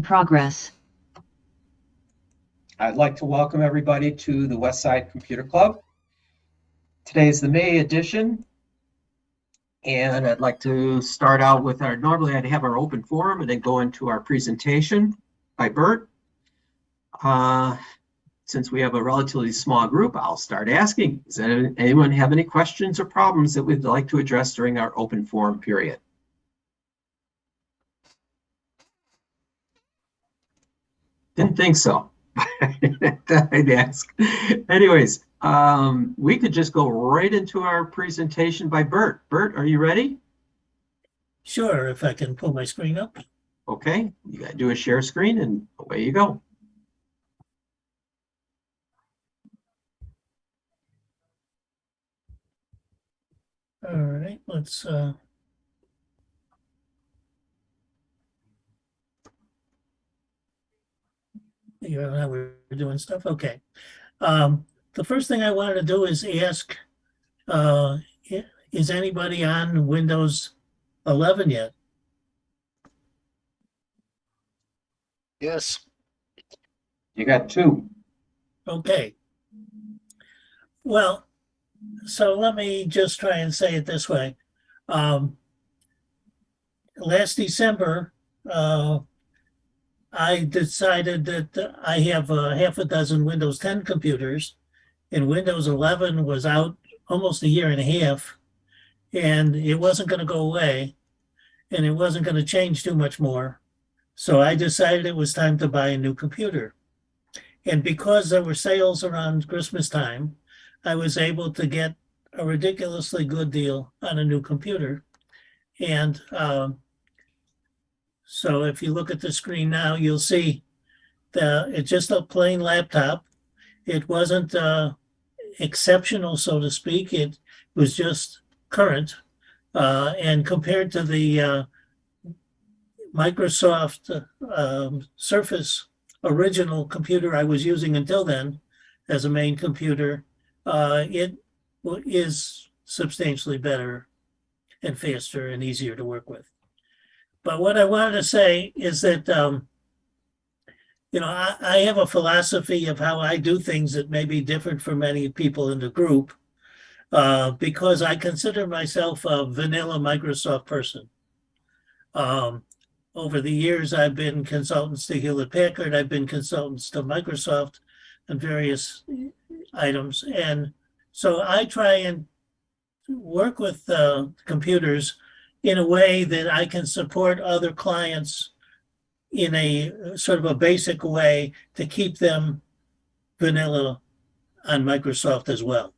progress. I'd like to welcome everybody to the Westside Computer Club. Today is the May edition, and I'd like to start out with normally I'd have our open forum and then go into our presentation by Burt. Since we have a relatively small group, I'll start asking, does anyone have any questions or problems that we'd like to address during our open forum period? Didn't think so. I'd ask. Anyways, we could just go right into our presentation by Burt. Burt, are you ready? Sure, if I can pull my screen up. Okay, you got to do a share screen and away you go. All right, let's figure out how we're doing stuff. Okay. The first thing I wanted to do is ask, is anybody on Windows 11 yet? Yes. You got two. Okay. Well, so let me just try and say it this way. Last December, I decided that I have half a dozen Windows 10 computers, and Windows 11 was out almost a year and a half, and it wasn't going to go away, and it wasn't going to change too much more. So I decided it was time to buy a new computer. And because there were sales around Christmas time, I was able to get a ridiculously good deal on a new computer. And so if you look at the screen now, you'll see it's just a plain laptop. It wasn't exceptional, so to speak. It was just current. And compared to the Microsoft Surface original computer I was using until then as a main computer, it is substantially better and faster and easier to work with. But what I wanted to say is that, I have a philosophy of how I do things that may be different from many people in the group, because I consider myself a vanilla Microsoft person. Over the years, I've been consultants to Hewlett Packard. I've been consultants to Microsoft on various items. And so I try and work with computers in a way that I can support other clients in a sort of a basic way to keep them vanilla on Microsoft as well.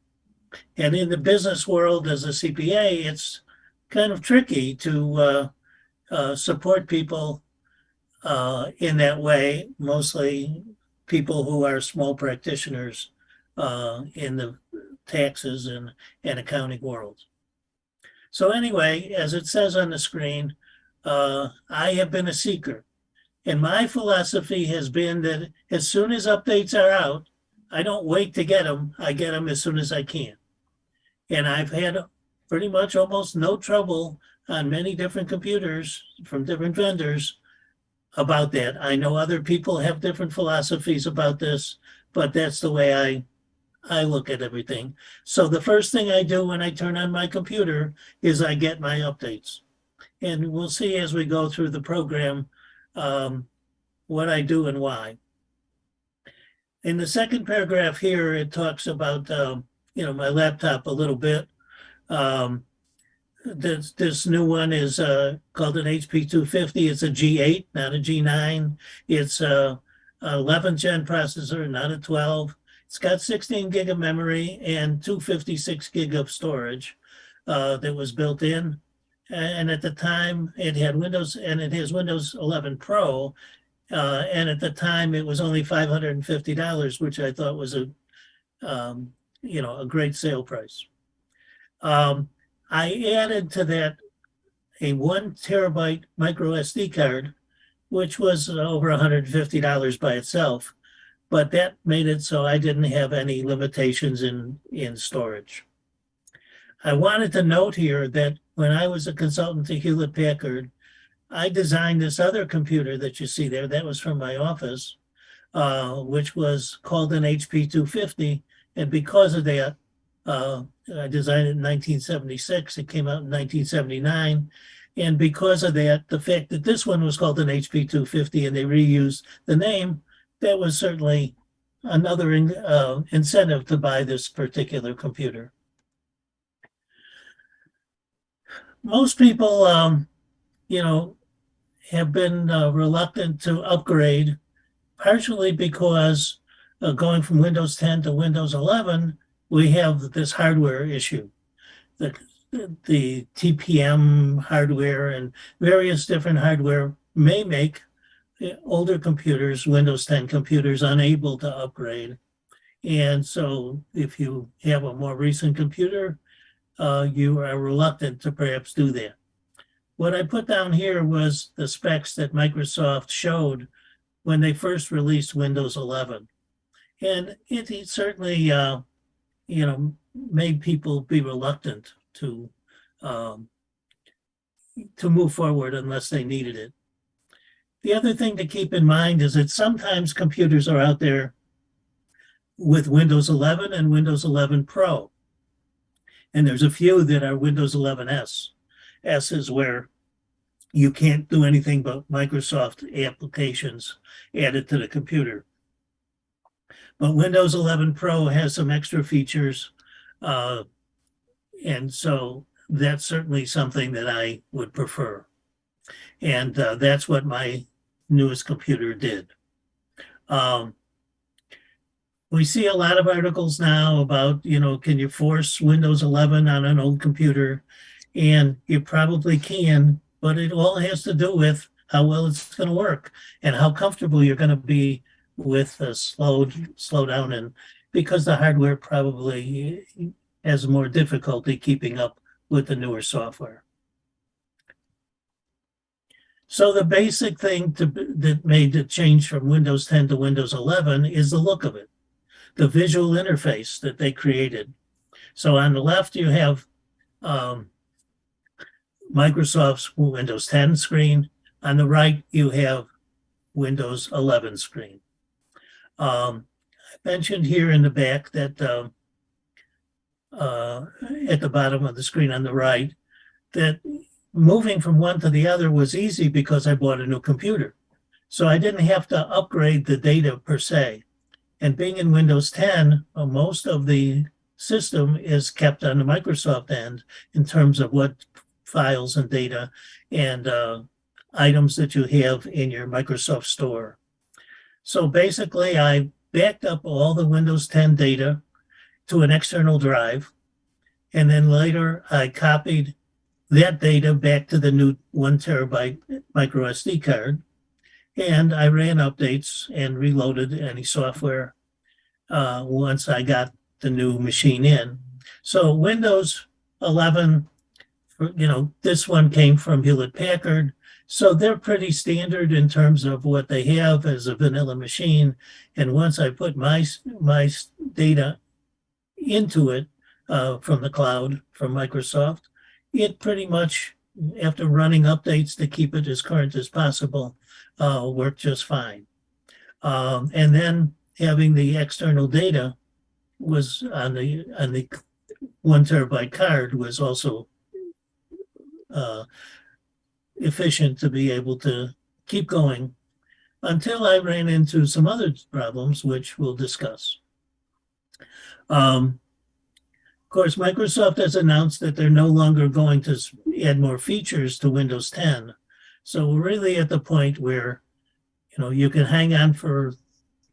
And in the business world as a CPA, it's kind of tricky to support people in that way, mostly people who are small practitioners in the taxes and accounting world. So anyway, as it says on the screen, I have been a seeker. And my philosophy has been that as soon as updates are out, I don't wait to get them. I get them as soon as I can. And I've had pretty much almost no trouble on many different computers from different vendors about that. I know other people have different philosophies about this, but that's the way I look at everything. So the first thing I do when I turn on my computer is I get my updates. And we'll see as we go through the program what I do and why. In the second paragraph here, it talks about my laptop a little bit. This new one is called an HP 250. It's a G8, not a G9. It's a 11th gen processor, not a 12. It's got 16 gig of memory and 256 gig of storage that was built in. And at the time, it had Windows, and it has Windows 11 Pro. And at the time, it was only $550, which I thought was a great sale price. I added to that a 1 terabyte micro SD card, which was over $150 by itself, but that made it so I didn't have any limitations in storage. I wanted to note here that when I was a consultant to Hewlett Packard, I designed this other computer that you see there. That was from my office, which was called an HP 250. And because of that, I designed it in 1976. It came out in 1979. And because of that, the fact that this one was called an HP 250 and they reused the name, that was certainly another incentive to buy this particular computer. Most people, have been reluctant to upgrade, partially because going from Windows 10 to Windows 11, we have this hardware issue. The TPM hardware and various different hardware may make older computers, Windows 10 computers, unable to upgrade. And so if you have a more recent computer, you are reluctant to perhaps do that. What I put down here was the specs that Microsoft showed when they first released Windows 11. And it certainly, made people be reluctant to move forward unless they needed it. The other thing to keep in mind is that sometimes computers are out there with Windows 11 and Windows 11 Pro. And there's a few that are Windows 11 S. S is where you can't do anything but Microsoft applications added to the computer. But Windows 11 Pro has some extra features. And so that's certainly something that I would prefer. And that's what my newest computer did. We see a lot of articles now about, can you force Windows 11 on an old computer? And you probably can, but it all has to do with how well it's going to work and how comfortable you're going to be with the slow down, and because the hardware probably has more difficulty keeping up with the newer software. So the basic thing that made the change from Windows 10 to Windows 11 is the look of it, the visual interface that they created. So on the left, you have Microsoft's Windows 10 screen. On the right, you have Windows 11 screen. I mentioned here in the back that at the bottom of the screen on the right, that moving from one to the other was easy because I bought a new computer. So I didn't have to upgrade the data per se. And being in Windows 10, most of the system is kept on the Microsoft end in terms of what files and data and items that you have in your Microsoft store. So basically, I backed up all the Windows 10 data to an external drive. And then later, I copied that data back to the new 1 terabyte micro SD card. And I ran updates and reloaded any software once I got the new machine in. So Windows 11, this one came from Hewlett Packard. So they're pretty standard in terms of what they have as a vanilla machine. And once I put my data into it from the cloud, from Microsoft, it pretty much, after running updates to keep it as current as possible, worked just fine. And then having the external data was on the 1 terabyte card was also efficient to be able to keep going until I ran into some other problems, which we'll discuss. Of course, Microsoft has announced that they're no longer going to add more features to Windows 10. So we're really at the point where, you can hang on for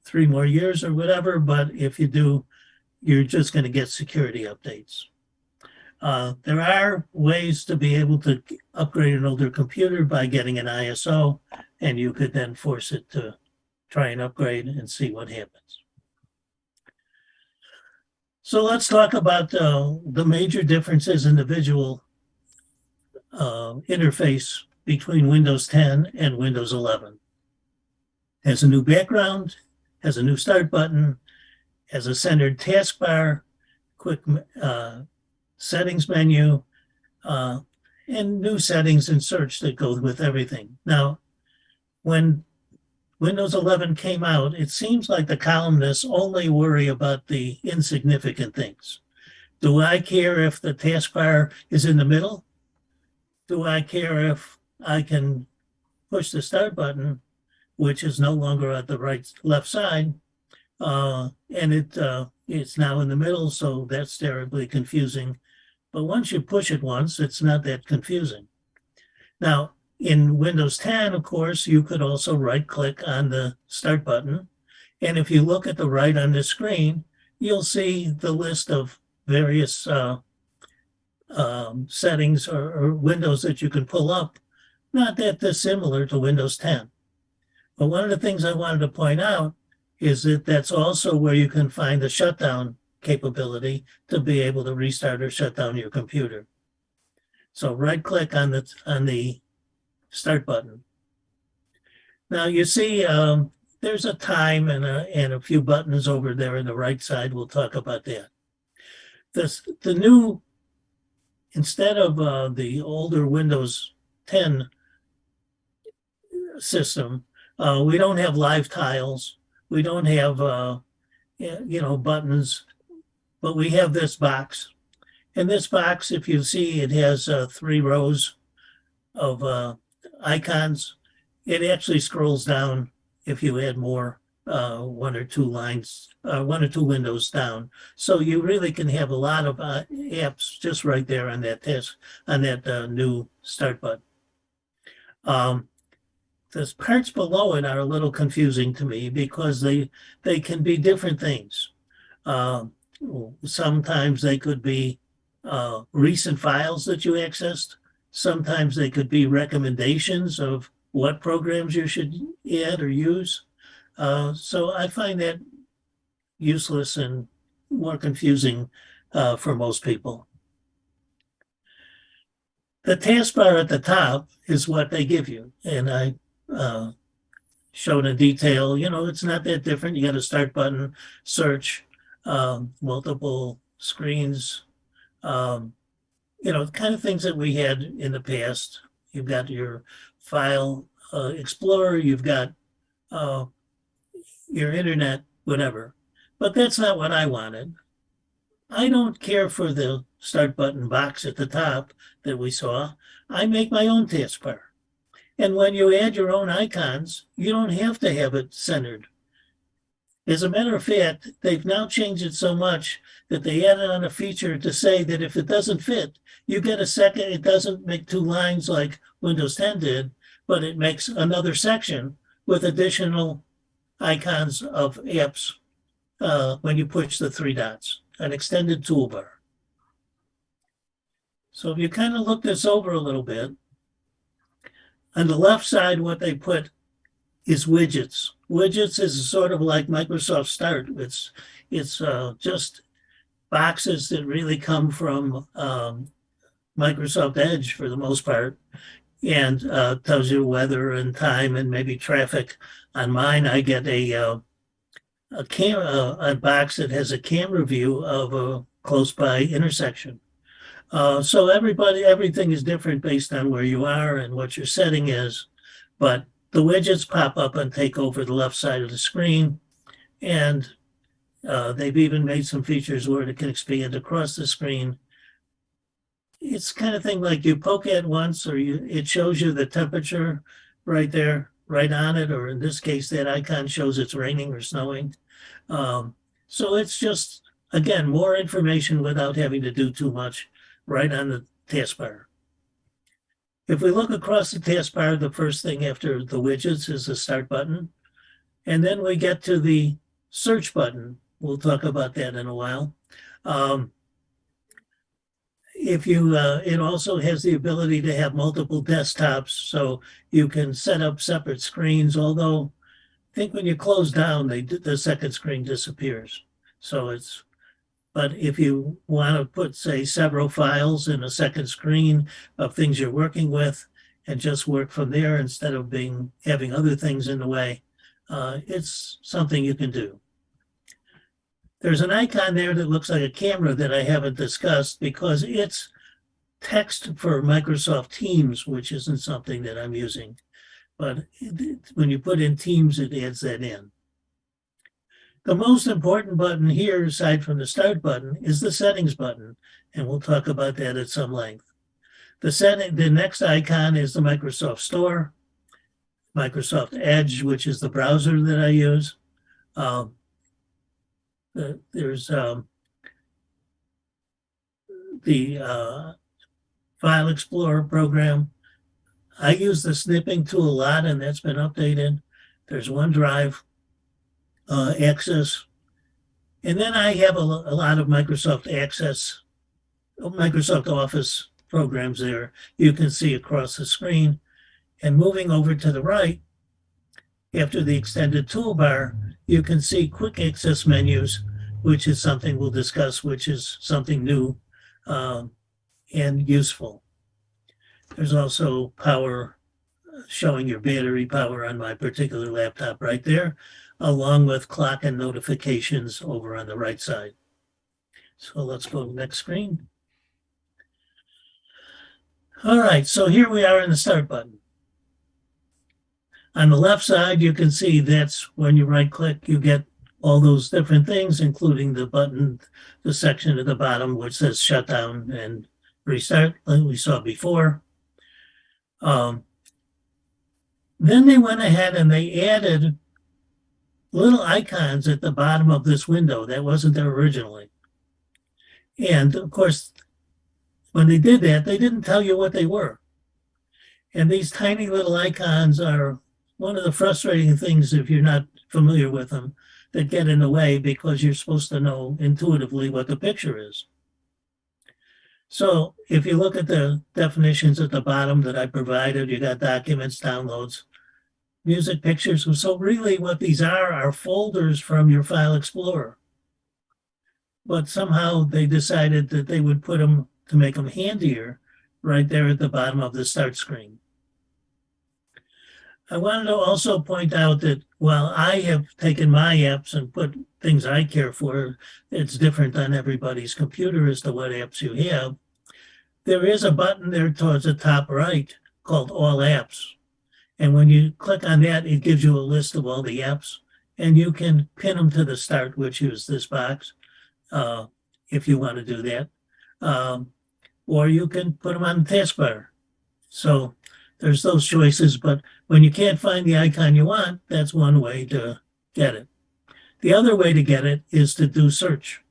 3 more years or whatever, but if you do, you're just going to get security updates. There are ways to be able to upgrade an older computer by getting an ISO, and you could then force it to try and upgrade and see what happens. So let's talk about the major differences in the visual interface between Windows 10 and Windows 11. Has a new background, has a new start button, has a centered taskbar, quick settings menu, and new settings in search that go with everything. Now, when Windows 11 came out, it seems like the columnists only worry about the insignificant things. Do I care if the taskbar is in the middle? Do I care if I can push the start button, which is no longer at the left side, and it's now in the middle, so that's terribly confusing. But once you push it once, it's not that confusing. Now, in Windows 10, of course, you could also right-click on the Start button. And if you look at the right on the screen, you'll see the list of various settings or windows that you can pull up, not that dissimilar to Windows 10. But one of the things I wanted to point out is that that's also where you can find the shutdown capability to be able to restart or shut down your computer. So right-click on the Start button. Now you see there's a time and a few buttons over there on the right side. We'll talk about that. The new, instead of the older Windows 10 system, we don't have live tiles. We don't have buttons, but we have this box. And this box, if you see, it has 3 rows of icons. It actually scrolls down if you add more, 1 or 2 lines, 1 or 2 windows down. So you really can have a lot of apps just right there on that new Start button. The parts below it are a little confusing to me because they can be different things. Sometimes they could be recent files that you accessed. Sometimes they could be recommendations of what programs you should add or use. So I find that useless and more confusing for most people. The taskbar at the top is what they give you. And I showed in detail, it's not that different. You got a Start button, search, multiple screens, the kind of things that we had in the past. You've got your file explorer, you've got your internet, whatever. But that's not what I wanted. I don't care for the Start button box at the top that we saw. I make my own taskbar. And when you add your own icons, you don't have to have it centered. As a matter of fact, they've now changed it so much that they added on a feature to say that if it doesn't fit, you get a second. It doesn't make 2 lines like Windows 10 did, but it makes another section with additional icons of apps when you push the 3 dots, an extended toolbar. So if you kind of look this over a little bit, on the left side, what they put is widgets. Widgets is sort of like Microsoft Start. It's just boxes that really come from Microsoft Edge for the most part, and tells you weather and time and maybe traffic. On mine, I get a box that has a camera view of a close by intersection. So everything is different based on where you are and what your setting is, but the widgets pop up and take over the left side of the screen, and they've even made some features where it can expand across the screen. It's kind of thing like you poke at once, or it shows you the temperature right there, right on it, or in this case, that icon shows it's raining or snowing. So it's just, again, more information without having to do too much right on the taskbar. If we look across the taskbar, the first thing after the widgets is the Start button. And then we get to the search button. We'll talk about that in a while. It also has the ability to have multiple desktops, so you can set up separate screens, although I think when you close down, the second screen disappears. But if you want to put, say, several files in a second screen of things you're working with and just work from there instead of having other things in the way, it's something you can do. There's an icon there that looks like a camera that I haven't discussed because it's text for Microsoft Teams, which isn't something that I'm using, but when you put in Teams, it adds that in. The most important button here, aside from the Start button, is the Settings button, and we'll talk about that at some length. The next icon is the Microsoft Store, Microsoft Edge, which is the browser that I use. There's the File Explorer program. I use the snipping tool a lot, and that's been updated. There's OneDrive, Access, and then I have a lot of Microsoft Office programs there. You can see across the screen. And moving over to the right, after the extended toolbar, you can see quick access menus, which is something we'll discuss, which is something new and useful. There's also power, showing your battery power on my particular laptop right there, along with clock and notifications over on the right side. So let's go to the next screen. All right, so here we are in the Start button. On the left side, you can see that's when you right click, you get all those different things, including the button, the section at the bottom, which says shutdown and restart, like we saw before. Then they went ahead and they added little icons at the bottom of this window that wasn't there originally. And of course, when they did that, they didn't tell you what they were. And these tiny little icons are one of the frustrating things, if you're not familiar with them, that get in the way because you're supposed to know intuitively what the picture is. So if you look at the definitions at the bottom that I provided, you got documents, downloads, music, pictures. So really what these are folders from your File Explorer. But somehow they decided that they would put them, to make them handier, right there at the bottom of the Start screen. I wanted to also point out that while I have taken my apps and put things I care for, it's different on everybody's computer as to what apps you have. There is a button there towards the top right called All Apps. And when you click on that, it gives you a list of all the apps, and you can pin them to the Start, which is this box, if you want to do that. Or you can put them on the taskbar. So there's those choices, but when you can't find the icon you want, that's one way to get it. The other way to get it is to do search.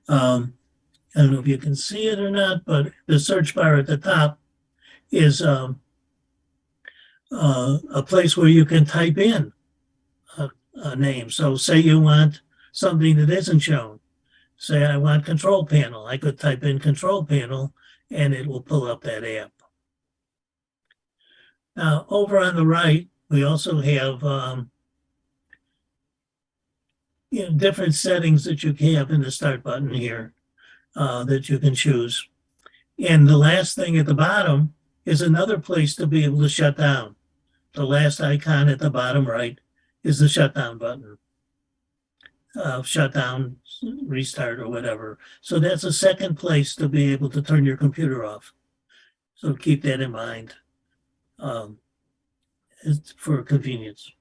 I don't know if you can see it or not, but the search bar at the top is a place where you can type in a name. So say you want something that isn't shown. Say I want Control Panel. I could type in Control Panel and it will pull up that app. Now, over on the right, we also have different settings that you have in the Start button here that you can choose. And the last thing at the bottom is another place to be able to shut down. The last icon at the bottom right is the shutdown button. Shutdown, restart, or whatever. So that's a second place to be able to turn your computer off. So keep that in mind. For convenience.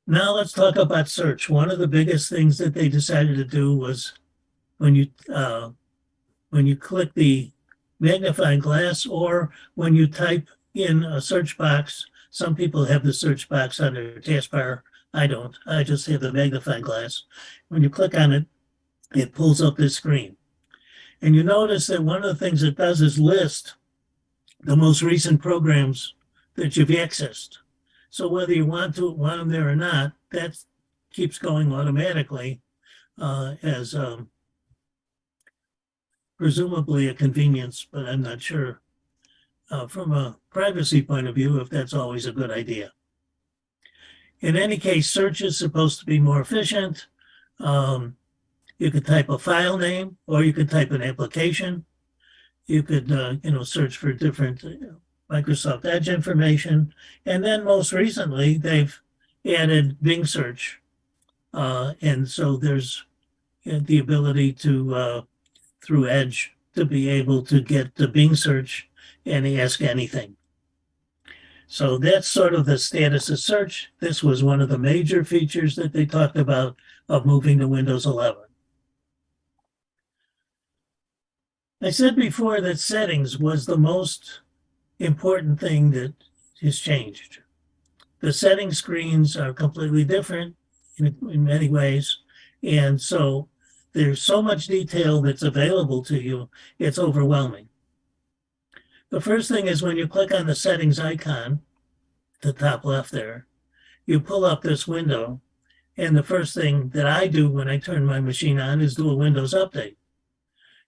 Now let's talk about search. One of the biggest things that they decided to do was when you click the magnifying glass, or when you type in a search box. Some people have the search box on their taskbar. I don't. I just have the magnifying glass. When you click on it, it pulls up this screen. And you notice that one of the things it does is list the most recent programs that you've accessed. So whether you want them there or not, that keeps going automatically as presumably a convenience, but I'm not sure from a privacy point of view if that's always a good idea. In any case, search is supposed to be more efficient. You could type a file name, or you could type an application. You could, search for different Microsoft Edge information. And then most recently, they've added Bing search. And so there's the ability to through Edge to be able to get the Bing search and ask anything. So that's sort of the status of search. This was one of the major features that they talked about of moving to Windows 11. I said before that settings was the most important thing that has changed. The settings screens are completely different in many ways. And so there's so much detail that's available to you, it's overwhelming. The first thing is when you click on the settings icon, the top left there, you pull up this window. And the first thing that I do when I turn my machine on is do a Windows update.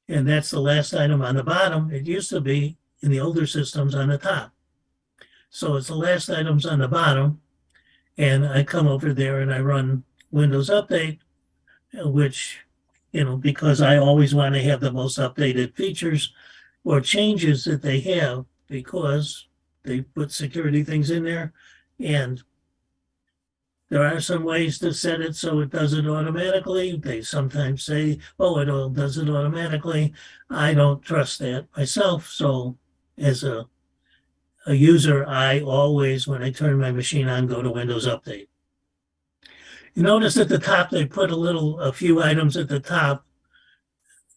And that's the last item on the bottom. It used to be in the older systems on the top. So it's the last items on the bottom. And I come over there and I run Windows Update, which, because I always want to have the most updated features or changes that they have, because they put security things in there. And there are some ways to set it so it does it automatically. They sometimes say, oh, it all does it automatically. I don't trust that myself. So as a user, I always, when I turn my machine on, go to Windows Update. You notice at the top, they put a few items at the top.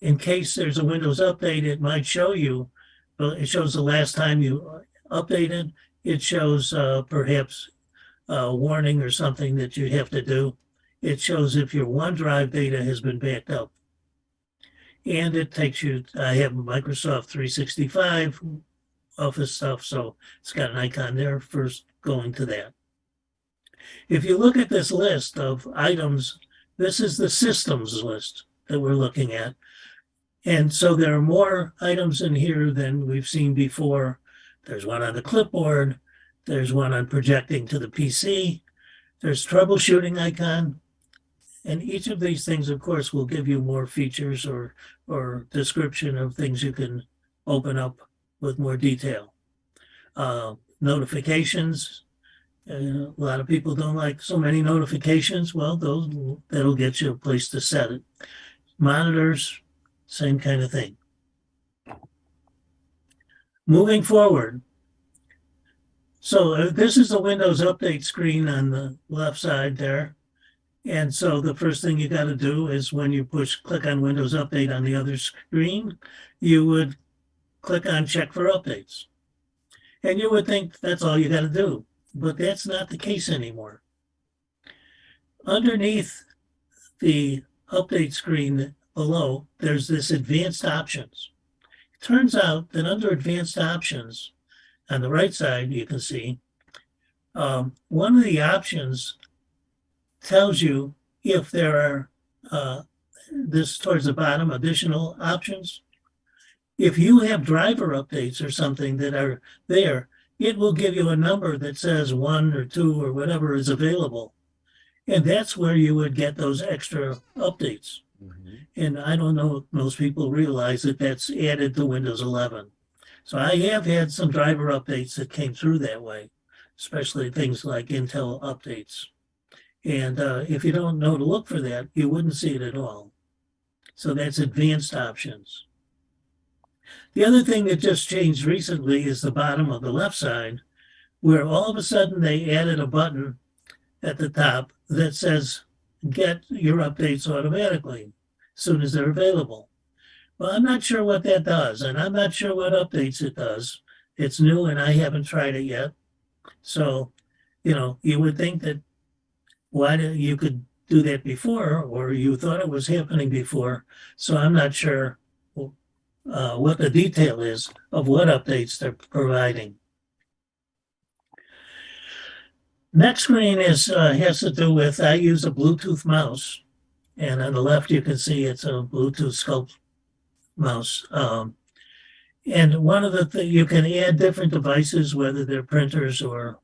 In case there's a Windows Update, it might show you, well, it shows the last time you updated. It shows perhaps a warning or something that you have to do. It shows if your OneDrive data has been backed up. And it takes you, I have Microsoft 365 Office stuff, so it's got an icon there first going to that. If you look at this list of items, this is the systems list that we're looking at. And so there are more items in here than we've seen before. There's one on the clipboard. There's one on projecting to the PC. There's troubleshooting icon. And each of these things, of course, will give you more features or description of things you can open up with more detail. Notifications. A lot of people don't like so many notifications. Well, that'll get you a place to set it. Monitors, same kind of thing. Moving forward. So this is the Windows Update screen on the left side there. And so the first thing you got to do is when you click on Windows Update on the other screen, you would click on Check for Updates. And you would think that's all you got to do, but that's not the case anymore. Underneath the update screen below, there's this Advanced Options. It turns out that under Advanced Options, on the right side, you can see one of the options tells you if there are, this towards the bottom, additional options. If you have driver updates or something that are there, it will give you a number that says 1 or 2 or whatever is available. And that's where you would get those extra updates. Mm-hmm. And I don't know if most people realize that that's added to Windows 11. So I have had some driver updates that came through that way, especially things like Intel updates. And if you don't know to look for that, you wouldn't see it at all. So that's Advanced Options. The other thing that just changed recently is the bottom of the left side, where all of a sudden they added a button at the top that says, get your updates automatically as soon as they're available. Well, I'm not sure what that does, and I'm not sure what updates it does. It's new, and I haven't tried it yet. So, you would think that you could do that before, or you thought it was happening before. So I'm not sure what the detail is of what updates they're providing. Next screen has to do with, I use a Bluetooth mouse, and on the left you can see it's a Bluetooth Sculpt mouse. And one of the things, you can add different devices, whether they're printers or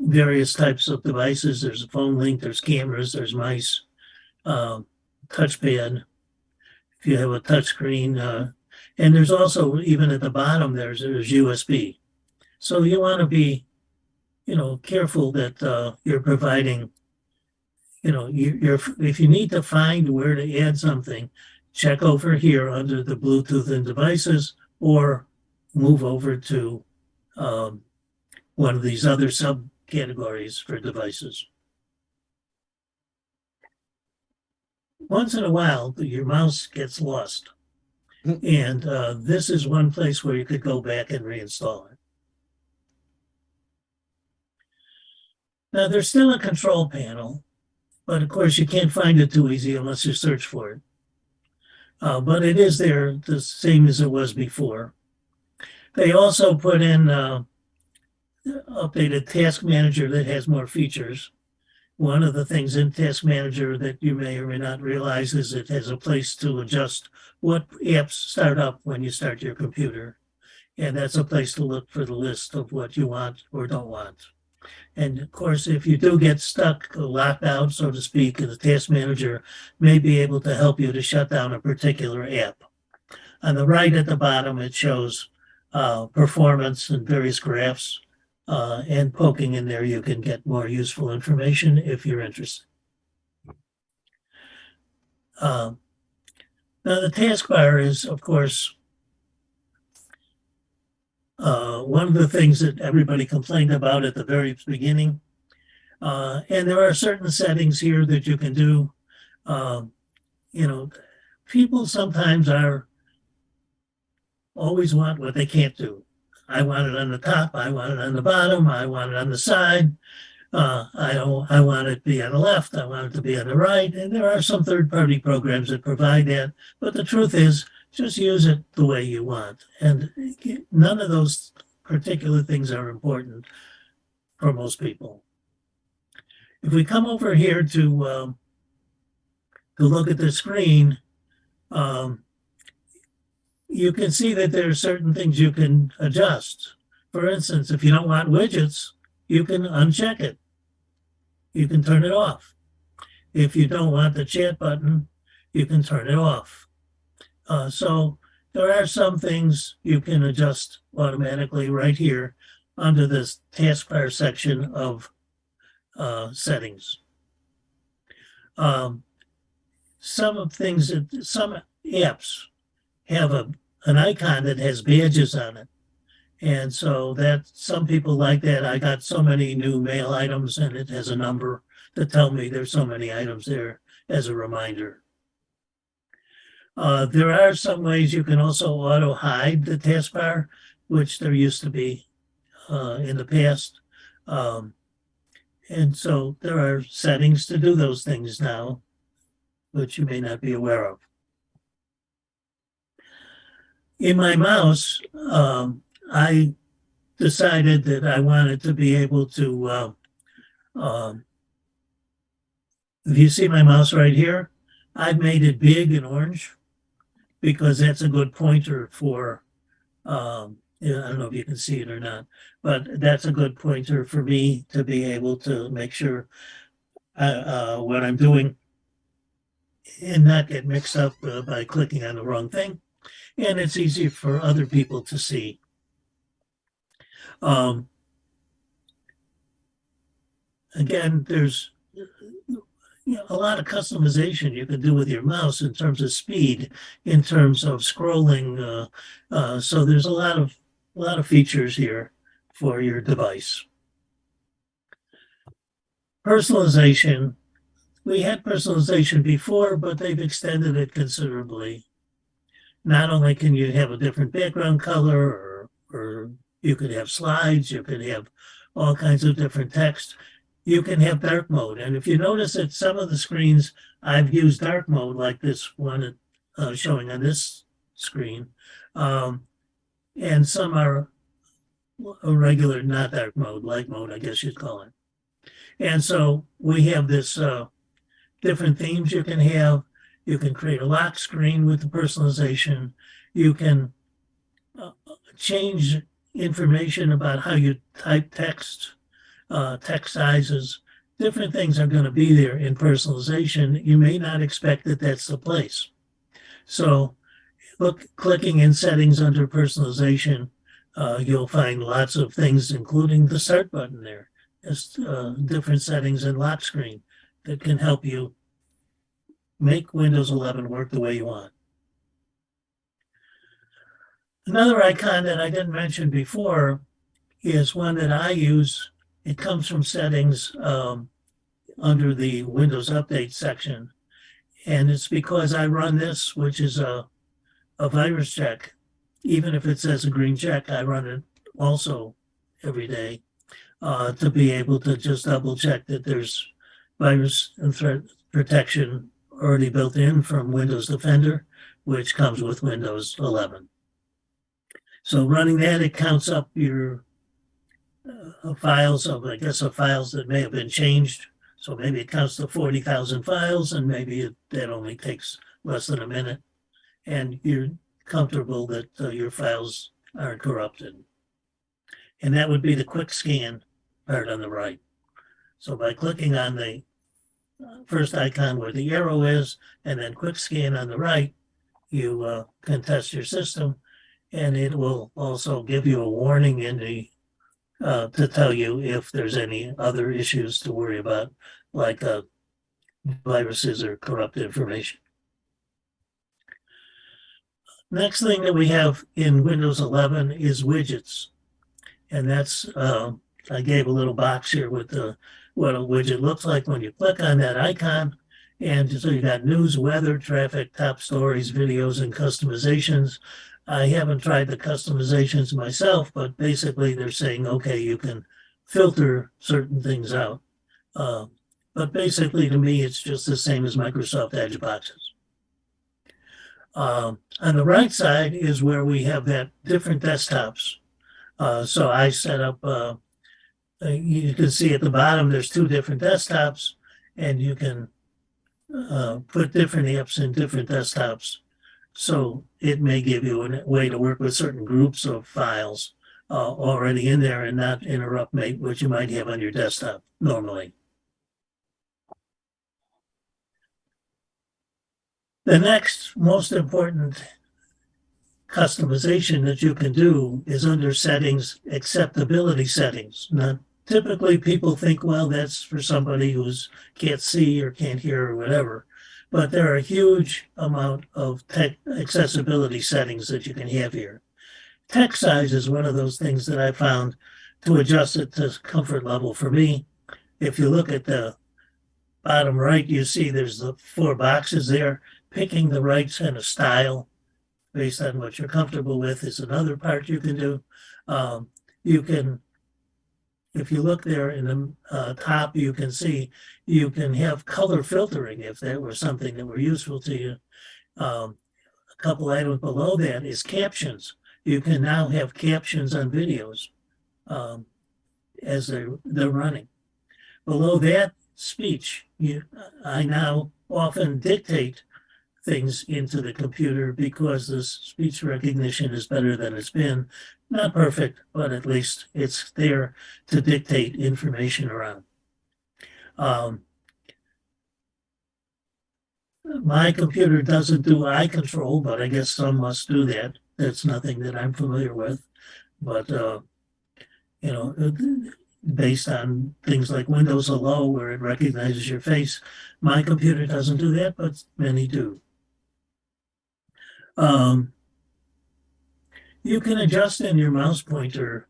various types of devices. There's a phone link, there's cameras, there's mice, touchpad, if you have a touch screen. And there's also, even at the bottom, there's USB. So you want to be, careful that you're providing, if you need to find where to add something, check over here under the Bluetooth and devices, or move over to one of these other subcategories for devices. Once in a while, your mouse gets lost. And this is one place where you could go back and reinstall it. Now, there's still a control panel, but of course you can't find it too easy unless you search for it. But it is there, the same as it was before. They also put in updated Task Manager that has more features. One of the things in Task Manager that you may or may not realize is it has a place to adjust what apps start up when you start your computer. And that's a place to look for the list of what you want or don't want. And of course, if you do get stuck, locked out, so to speak, the Task Manager may be able to help you to shut down a particular app. On the right at the bottom, it shows performance and various graphs. And poking in there, you can get more useful information if you're interested. Now, the taskbar is, of course, one of the things that everybody complained about at the very beginning. And there are certain settings here that you can do. People sometimes always want what they can't do. I want it on the top, I want it on the bottom, I want it on the side. I want it to be on the left, I want it to be on the right. And there are some third-party programs that provide that. But the truth is, just use it the way you want. And none of those particular things are important for most people. If we come over here to look at the screen, you can see that there are certain things you can adjust. For instance, if you don't want widgets, you can uncheck it. You can turn it off. If you don't want the chat button, you can turn it off. So there are some things you can adjust automatically right here under this taskbar section of settings. Some apps have an icon that has badges on it. And so that some people like that. I got so many new mail items and it has a number to tell me there's so many items there as a reminder. There are some ways you can also auto hide the taskbar, which there used to be in the past. And so there are settings to do those things now, which you may not be aware of. In my mouse, I decided that I wanted to be able to, if you see my mouse right here, I've made it big and orange because that's a good pointer for, I don't know if you can see it or not, but that's a good pointer for me to be able to make sure what I'm doing and not get mixed up by clicking on the wrong thing. And it's easy for other people to see. Again, there's a lot of customization you can do with your mouse in terms of speed, in terms of scrolling. So there's a lot of features here for your device. Personalization. We had personalization before, but they've extended it considerably. Not only can you have a different background color, or you could have slides, you could have all kinds of different text. You can have dark mode. And if you notice that some of the screens, I've used dark mode, like this one showing on this screen. And some are a regular, not dark mode, light mode, I guess you'd call it. And so we have this different themes you can have. You can create a lock screen with the personalization. You can change information about how you type text, text sizes. Different things are going to be there in personalization. You may not expect that that's the place. So clicking in settings under personalization, you'll find lots of things, including the start button there. There's different settings in lock screen that can help you make Windows 11 work the way you want. Another icon that I didn't mention before is one that I use. It comes from settings under the Windows Update section. And it's because I run this, which is a virus check. Even if it says a green check, I run it also every day to be able to just double check that there's virus and threat protection already built in from Windows Defender, which comes with Windows 11. So running that, it counts up your files of, I guess, of files that may have been changed. So maybe it counts to 40,000 files, and maybe that only takes less than a minute. And you're comfortable that your files aren't corrupted. And that would be the quick scan part on the right. So by clicking on the first icon where the arrow is, and then quick scan on the right, you can test your system, and it will also give you a warning in the to tell you if there's any other issues to worry about, like viruses or corrupt information. Next thing that we have in Windows 11 is widgets. And that's, I gave a little box here with what a widget looks like when you click on that icon. And so you got news, weather, traffic, top stories, videos, and customizations. I haven't tried the customizations myself, but basically they're saying, okay, you can filter certain things out. But basically to me, it's just the same as Microsoft Edge boxes. On the right side is where we have that different desktops. So I set up, you can see at the bottom, there's two different desktops, and you can put different apps in different desktops. So it may give you a way to work with certain groups of files already in there and not interrupt what you might have on your desktop normally. The next most important customization that you can do is under settings, acceptability settings. Now, typically people think, well, that's for somebody who's can't see or can't hear or whatever. But there are a huge amount of accessibility settings that you can have here. Text size is one of those things that I found to adjust it to comfort level for me. If you look at the bottom right, you see there's the 4 boxes there. Picking the right kind of style based on what you're comfortable with is another part you can do. You can, if you look there in the top, you can see you can have color filtering if that were something that were useful to you. A couple items below that is captions. You can now have captions on videos as they're running. Below that, speech. I now often dictate things into the computer because the speech recognition is better than it's been. Not perfect, but at least it's there to dictate information around. My computer doesn't do eye control, but I guess some must do that. That's nothing that I'm familiar with. But, you know, based on things like Windows Hello, where it recognizes your face, my computer doesn't do that, but many do. You can adjust in your mouse pointer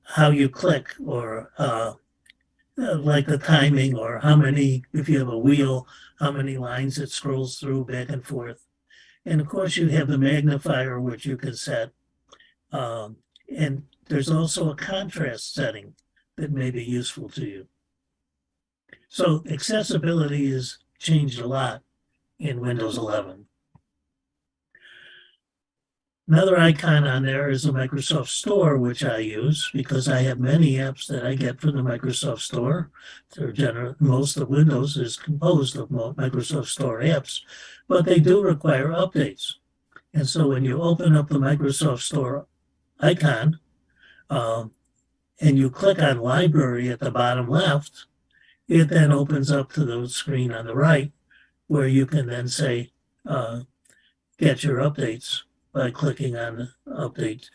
how you click or like the timing or how many, if you have a wheel, how many lines it scrolls through back and forth. And of course you have the magnifier, which you can set. And there's also a contrast setting that may be useful to you. So accessibility has changed a lot in Windows 11. Another icon on there is the Microsoft Store, which I use because I have many apps that I get from the Microsoft Store. Most of Windows is composed of Microsoft Store apps, but they do require updates. And so when you open up the Microsoft Store icon and you click on Library at the bottom left, it then opens up to the screen on the right where you can then say, get your updates by clicking on updates,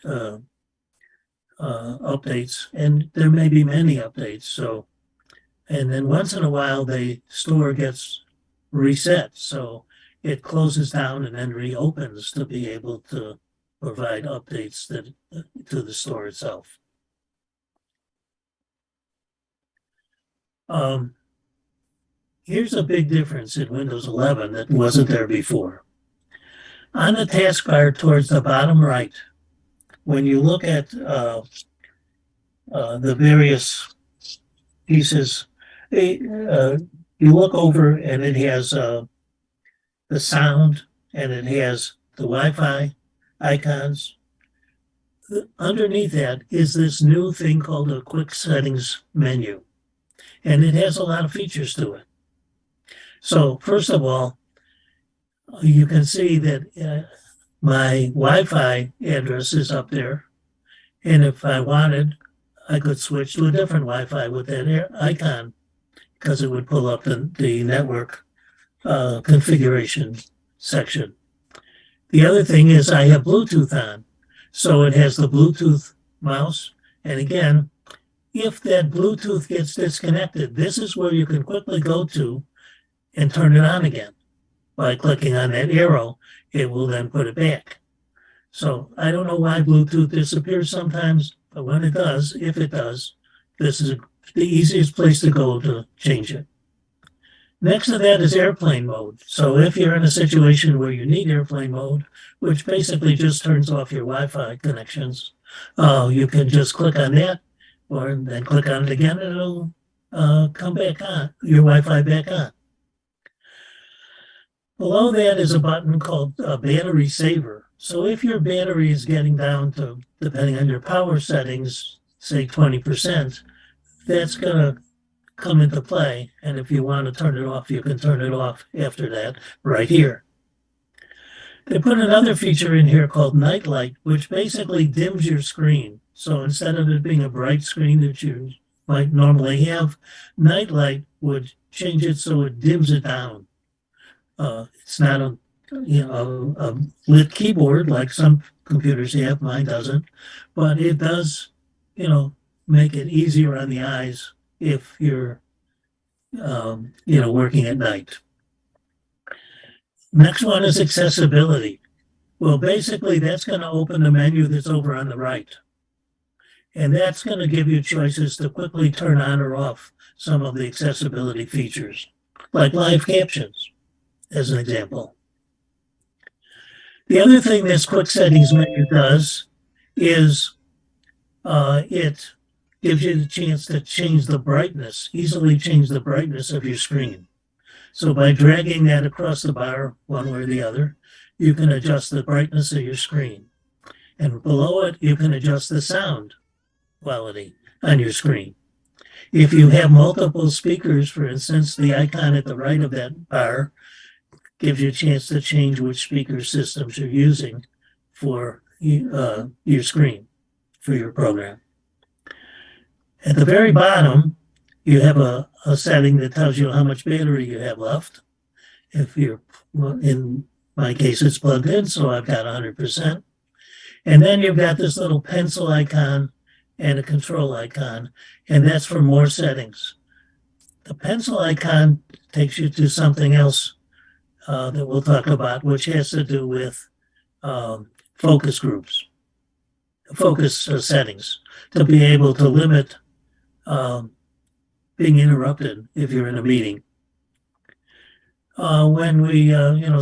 and there may be many updates. So, and then once in a while, the store gets reset. So it closes down and then reopens to be able to provide updates to the store itself. Here's a big difference in Windows 11 that wasn't there before. On the taskbar towards the bottom right, when you look at the various pieces, you look over and it has the sound and it has the Wi-Fi icons. Underneath that is this new thing called a quick settings menu. And it has a lot of features to it. So first of all, you can see that my Wi-Fi address is up there. And if I wanted, I could switch to a different Wi-Fi with that icon because it would pull up the network configuration section. The other thing is I have Bluetooth on. So it has the Bluetooth mouse. And again, if that Bluetooth gets disconnected, this is where you can quickly go to and turn it on again. By clicking on that arrow, it will then put it back. So I don't know why Bluetooth disappears sometimes, but when it does, if it does, this is the easiest place to go to change it. Next to that is airplane mode. So if you're in a situation where you need airplane mode, which basically just turns off your Wi-Fi connections, you can just click on that or then click on it again and it'll come back on, your Wi-Fi back on. Below that is a button called battery saver. So if your battery is getting down to, depending on your power settings, say 20%, that's going to come into play. And if you want to turn it off, you can turn it off after that right here. They put another feature in here called night light, which basically dims your screen. So instead of it being a bright screen that you might normally have, night light would change it so it dims it down. It's not a lit keyboard like some computers have. Mine doesn't, but it does, make it easier on the eyes if you're, working at night. Next one is accessibility. Well, basically, that's going to open the menu that's over on the right. And that's going to give you choices to quickly turn on or off some of the accessibility features, like live captions, as an example. The other thing this quick settings menu does is it gives you the chance to change the brightness, easily change the brightness of your screen. So by dragging that across the bar one way or the other, you can adjust the brightness of your screen. And below it, you can adjust the sound quality on your screen. If you have multiple speakers, for instance, the icon at the right of that bar gives you a chance to change which speaker systems you're using for your screen, for your program. At the very bottom, you have a setting that tells you how much battery you have left. If you're, in my case, it's plugged in, so I've got 100%. And then you've got this little pencil icon and a control icon, and that's for more settings. The pencil icon takes you to something else that we'll talk about, which has to do with focus groups, focus settings, to be able to limit being interrupted if you're in a meeting. When we,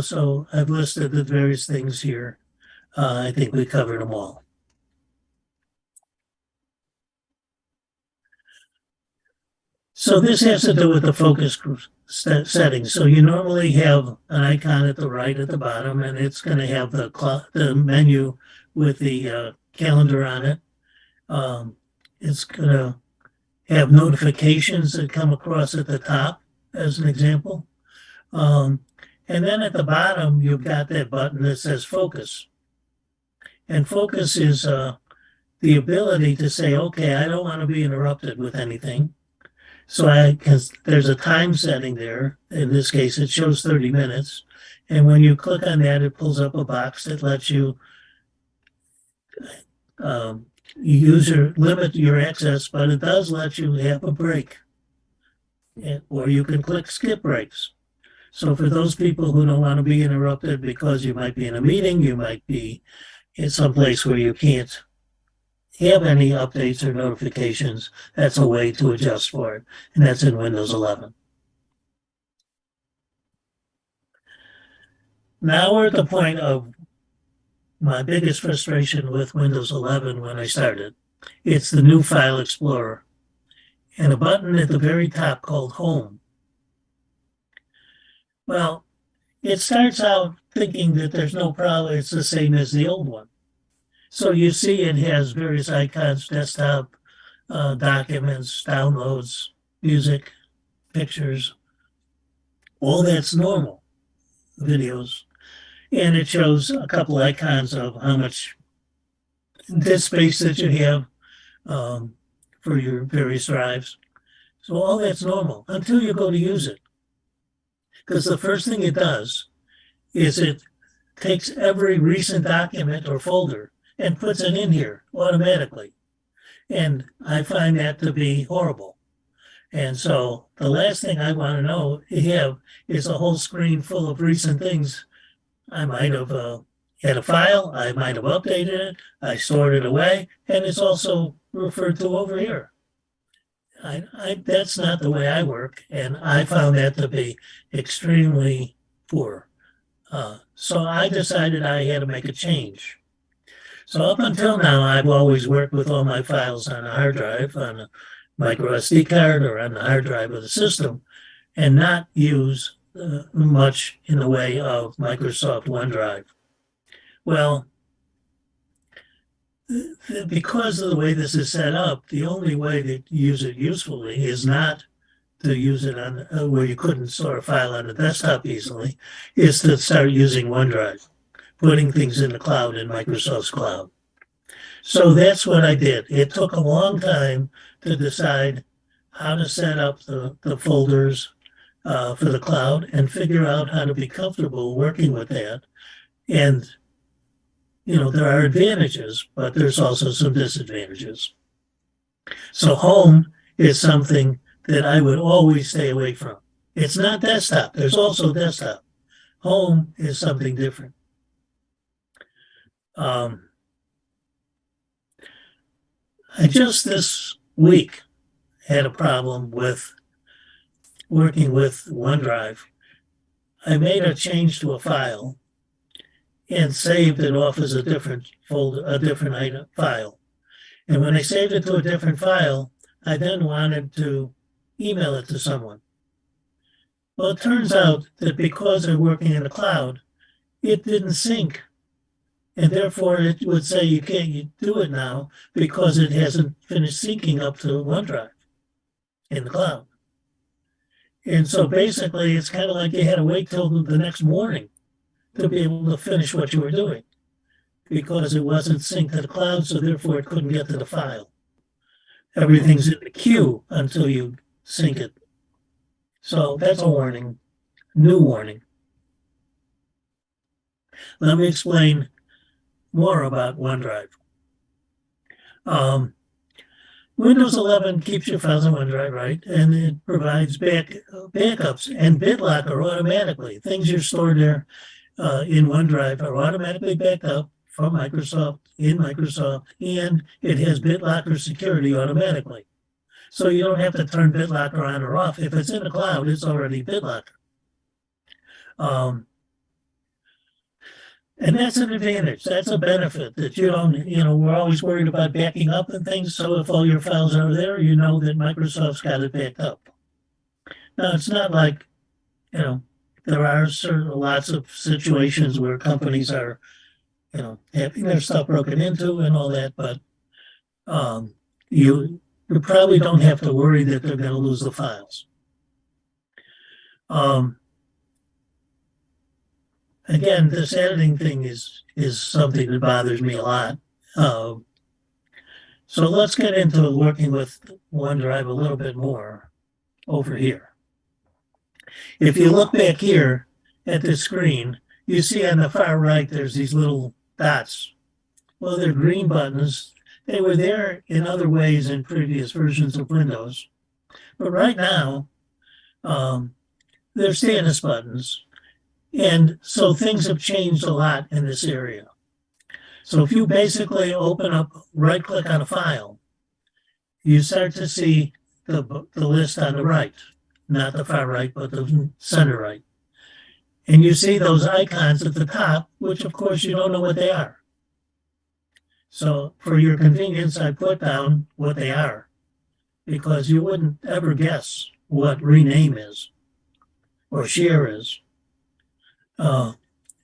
so I've listed the various things here. I think we covered them all. So this has to do with the focus group settings. So you normally have an icon at the right at the bottom, and it's going to have the menu with the calendar on it. It's going to have notifications that come across at the top, as an example. And then at the bottom, you've got that button that says focus. And focus is the ability to say, okay, I don't want to be interrupted with anything. So there's a time setting there. In this case, it shows 30 minutes. And when you click on that, it pulls up a box that lets you limit your access, but it does let you have a break. Or you can click skip breaks. So for those people who don't want to be interrupted because you might be in a meeting, you might be in some place where you can't have any updates or notifications, that's a way to adjust for it, and that's in Windows 11. Now we're at the point of my biggest frustration with Windows 11 when I started. It's the new File Explorer and a button at the very top called Home. Well, it starts out thinking that there's no problem, it's the same as the old one. So you see it has various icons, desktop, documents, downloads, music, pictures. All that's normal, videos. And it shows a couple icons of how much disk space that you have for your various drives. So all that's normal until you go to use it. Because the first thing it does is it takes every recent document or folder and puts it in here automatically. And I find that to be horrible. And so the last thing I want to have is a whole screen full of recent things. I might have had a file, I might have updated it, I stored it away, and it's also referred to over here. That's not the way I work, and I found that to be extremely poor. So I decided I had to make a change. So up until now, I've always worked with all my files on a hard drive, on a micro SD card, or on the hard drive of the system, and not use much in the way of Microsoft OneDrive. Well, because of the way this is set up, the only way to use it usefully is not to use it on where you couldn't store a file on the desktop easily, is to start using OneDrive, putting things in the cloud in Microsoft's cloud. So that's what I did. It took a long time to decide how to set up the folders for the cloud and figure out how to be comfortable working with that. And, there are advantages, but there's also some disadvantages. So home is something that I would always stay away from. It's not desktop. There's also desktop. Home is something different. I just this week had a problem with working with OneDrive. I made a change to a file and saved it off as a different folder, a different item, file. And when I saved it to a different file, I then wanted to email it to someone. Well, it turns out that because they're working in the cloud, it didn't sync. And therefore, it would say you can't do it now because it hasn't finished syncing up to OneDrive in the cloud. And so basically, it's kind of like you had to wait till the next morning to be able to finish what you were doing because it wasn't synced to the cloud, so therefore it couldn't get to the file. Everything's in the queue until you sync it. So that's a warning, new warning. Let me explain more about OneDrive. Windows 11 keeps your files in OneDrive, right? And it provides backups and BitLocker automatically. Things you're stored there in OneDrive are automatically backed up from Microsoft, in Microsoft, and it has BitLocker security automatically. So you don't have to turn BitLocker on or off. If it's in the cloud, it's already BitLocker. And that's an advantage. That's a benefit that you don't, we're always worried about backing up and things. So if all your files are there, you know that Microsoft's got it backed up. Now, it's not like, there are lots of situations where companies are, having their stuff broken into and all that, but you probably don't have to worry that they're going to lose the files. Again, this editing thing is something that bothers me a lot. So let's get into working with OneDrive a little bit more over here. If you look back here at the screen, you see on the far right, there's these little dots. Well, they're green buttons. They were there in other ways in previous versions of Windows. But right now, they're status buttons. And so things have changed a lot in this area. So if you basically open up, right click on a file, you start to see the list on the right, not the far right, but the center right. And you see those icons at the top, which of course you don't know what they are. So for your convenience, I put down what they are, because you wouldn't ever guess what rename is or share is,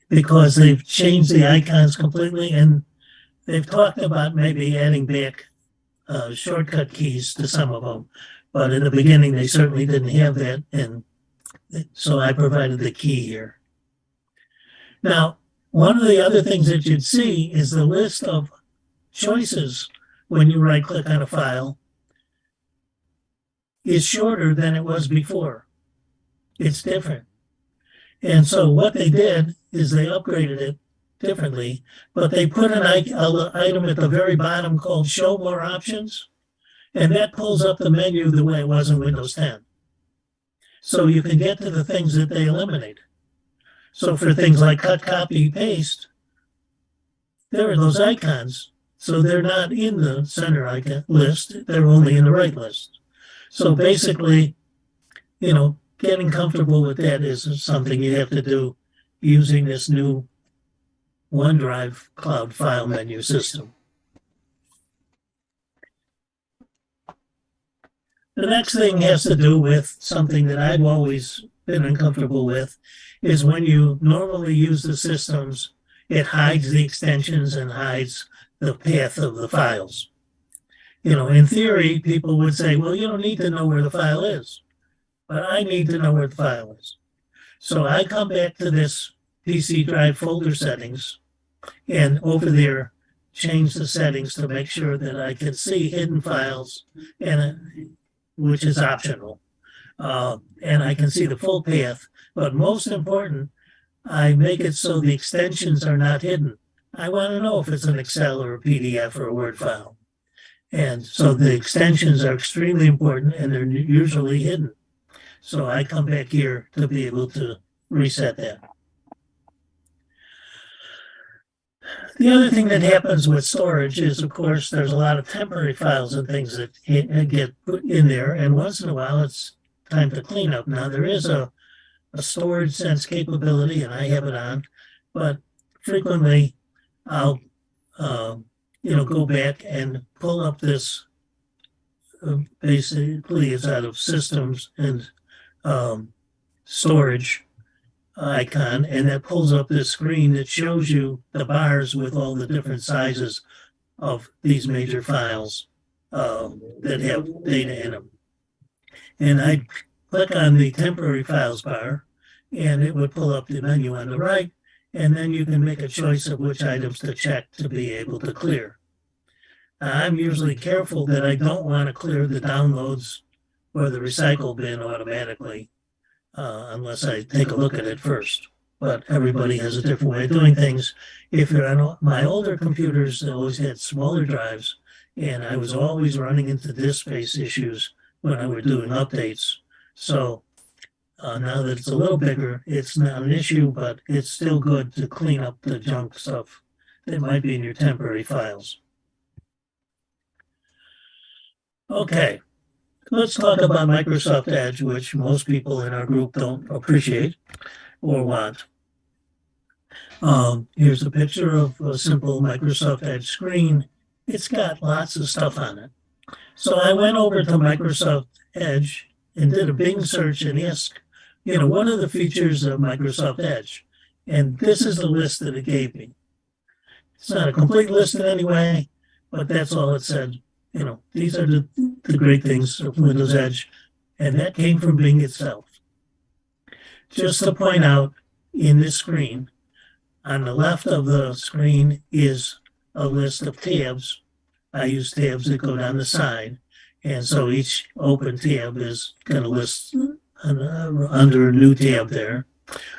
because they've changed the icons completely, and they've talked about maybe adding back shortcut keys to some of them. But in the beginning, they certainly didn't have that, and so I provided the key here. Now, one of the other things that you'd see is the list of choices when you right click on a file is shorter than it was before. It's different. And so what they did is they upgraded it differently, but they put an item at the very bottom called Show More Options, and that pulls up the menu the way it was in Windows 10. So you can get to the things that they eliminated. So for things like cut, copy, paste, there are those icons. So they're not in the center icon list, they're only in the right list. So basically, getting comfortable with that is something you have to do using this new OneDrive cloud file menu system. The next thing has to do with something that I've always been uncomfortable with, is when you normally use the systems, it hides the extensions and hides the path of the files. In theory, people would say, well, you don't need to know where the file is, but I need to know where the file is. So I come back to this PC drive folder settings, and over there, change the settings to make sure that I can see hidden files, and which is optional. And I can see the full path, but most important, I make it so the extensions are not hidden. I want to know if it's an Excel or a PDF or a Word file. And so the extensions are extremely important, and they're usually hidden. So I come back here to be able to reset that. The other thing that happens with storage is, of course, there's a lot of temporary files and things that get put in there, and once in a while it's time to clean up. Now, there is a storage sense capability, and I have it on, but frequently I'll go back and pull up this, basically it's out of systems and storage icon, and that pulls up this screen that shows you the bars with all the different sizes of these major files that have data in them. And I click on the temporary files bar, and it would pull up the menu on the right, and then you can make a choice of which items to check to be able to clear. I'm usually careful that I don't want to clear the downloads or the recycle bin automatically, unless I take a look at it first. But everybody has a different way of doing things. If you're on my older computers, they always had smaller drives, and I was always running into disk space issues when I were doing updates. So now that it's a little bigger, it's not an issue, but it's still good to clean up the junk stuff that might be in your temporary files. Okay, let's talk about Microsoft Edge, which most people in our group don't appreciate or want. Here's a picture of a simple Microsoft Edge screen. It's got lots of stuff on it. So I went over to Microsoft Edge and did a Bing search and asked, what are the features of Microsoft Edge? And this is the list that it gave me. It's not a complete list in any way, but that's all it said. These are the great things of Windows Edge, and that came from Bing itself. Just to point out, in this screen, on the left of the screen is a list of tabs. I use tabs that go down the side, and so each open tab is going to list under a new tab there.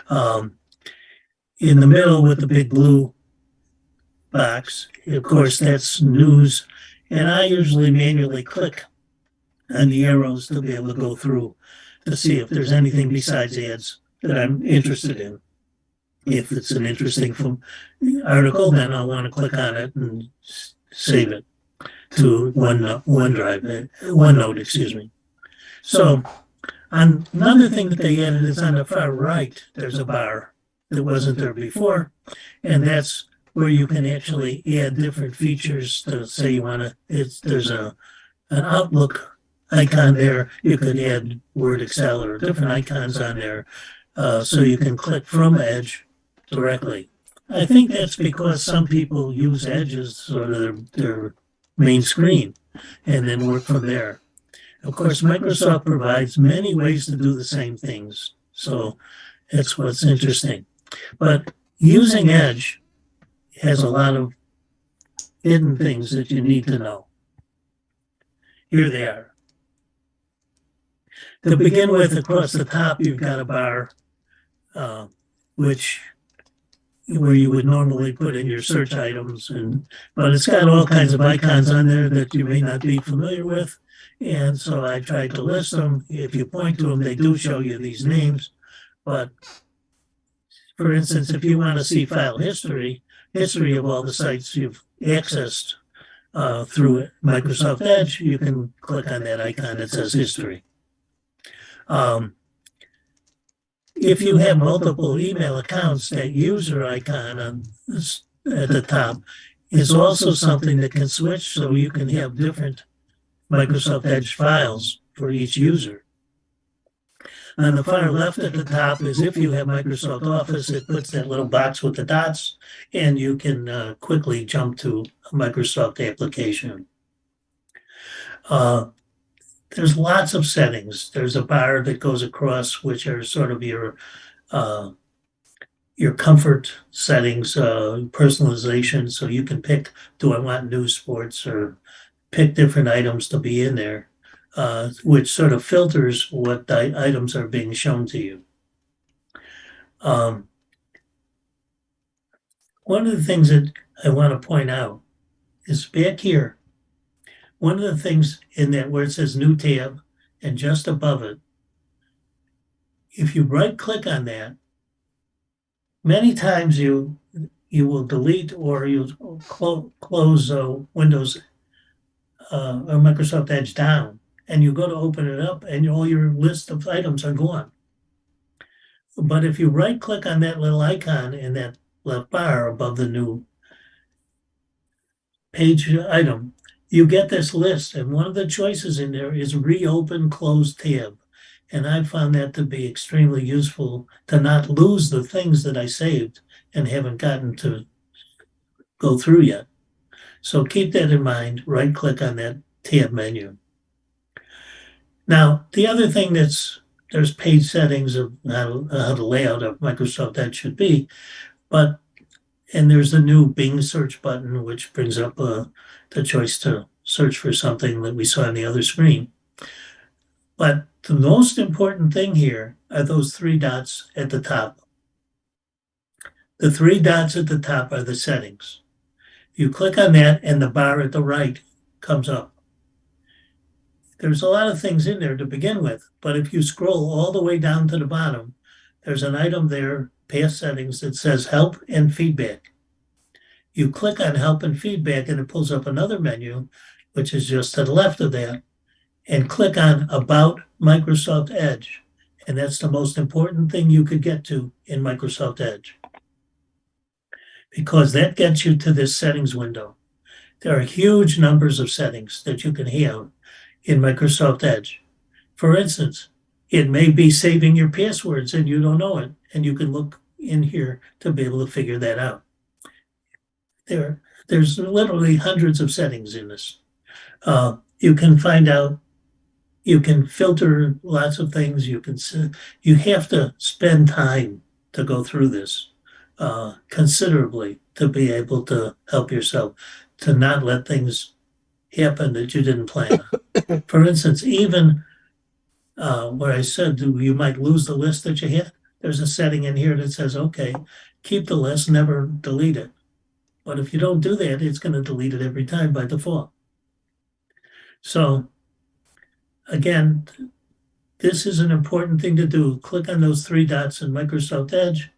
In the middle with the big blue box, of course, that's news. And I usually manually click on the arrows to be able to go through to see if there's anything besides ads that I'm interested in. If it's an interesting article, then I'll want to click on it and save it to OneNote, excuse me. So another thing that they added is on the far right, there's a bar that wasn't there before, and that's where you can actually add different features to say you want to, there's an Outlook icon there. You could add Word, Excel, or different icons on there. So you can click from Edge directly. I think that's because some people use Edge as sort of their main screen and then work from there. Of course, Microsoft provides many ways to do the same things. So that's what's interesting. But using Edge has a lot of hidden things that you need to know. Here they are. To begin with, across the top, you've got a bar, where you would normally put in your search items, but it's got all kinds of icons on there that you may not be familiar with. And so I tried to list them. If you point to them, they do show you these names. But for instance, if you want to see file history of all the sites you've accessed through Microsoft Edge, you can click on that icon that says history. If you have multiple email accounts, that user icon at the top is also something that can switch, so you can have different Microsoft Edge files for each user. On the far left at the top is if you have Microsoft Office, it puts that little box with the dots, and you can quickly jump to a Microsoft application. There's lots of settings. There's a bar that goes across, which are sort of your comfort settings, personalization. So you can pick, do I want news, sports, or pick different items to be in there, which sort of filters what items are being shown to you. One of the things that I want to point out is back here. One of the things in that where it says new tab and just above it, if you right click on that, many times you will delete or you'll close Windows or Microsoft Edge down, and you go to open it up and all your list of items are gone. But if you right click on that little icon in that left bar above the new page item, you get this list, and one of the choices in there is reopen closed tab. And I found that to be extremely useful to not lose the things that I saved and haven't gotten to go through yet. So keep that in mind, right click on that tab menu. Now, the other thing there's page settings of how the layout of Microsoft Edge should be, and there's a new Bing search button, which brings up the choice to search for something that we saw on the other screen. But the most important thing here are those three dots at the top. The three dots at the top are the settings. You click on that and the bar at the right comes up. There's a lot of things in there to begin with, but if you scroll all the way down to the bottom, there's an item there, past settings, that says help and feedback. You click on help and feedback and it pulls up another menu, which is just to the left of that, and click on about Microsoft Edge. And that's the most important thing you could get to in Microsoft Edge, because that gets you to this settings window. There are huge numbers of settings that you can have in Microsoft Edge. For instance, it may be saving your passwords and you don't know it, and you can look in here to be able to figure that out. There's literally hundreds of settings in this. You can find out, you can filter lots of things. You have to spend time to go through this considerably to be able to help yourself, to not let things happen that you didn't plan on. For instance, even where I said you might lose the list that you had, there's a setting in here that says, okay, keep the list, never delete it. But if you don't do that, it's going to delete it every time by default. So again, this is an important thing to do. Click on those three dots in Microsoft Edge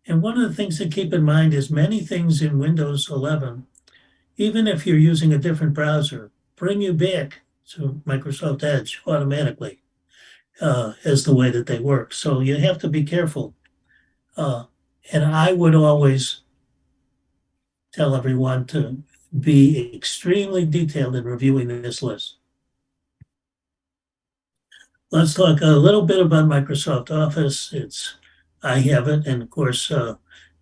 And one of the things to keep in mind is many things in Windows 11, even if you're using a different browser, bring you back to Microsoft Edge automatically as the way that they work. So you have to be careful. Uh, and I would always tell everyone to be extremely detailed in reviewing this list. Let's talk a little bit about Microsoft Office. I have it, and of course,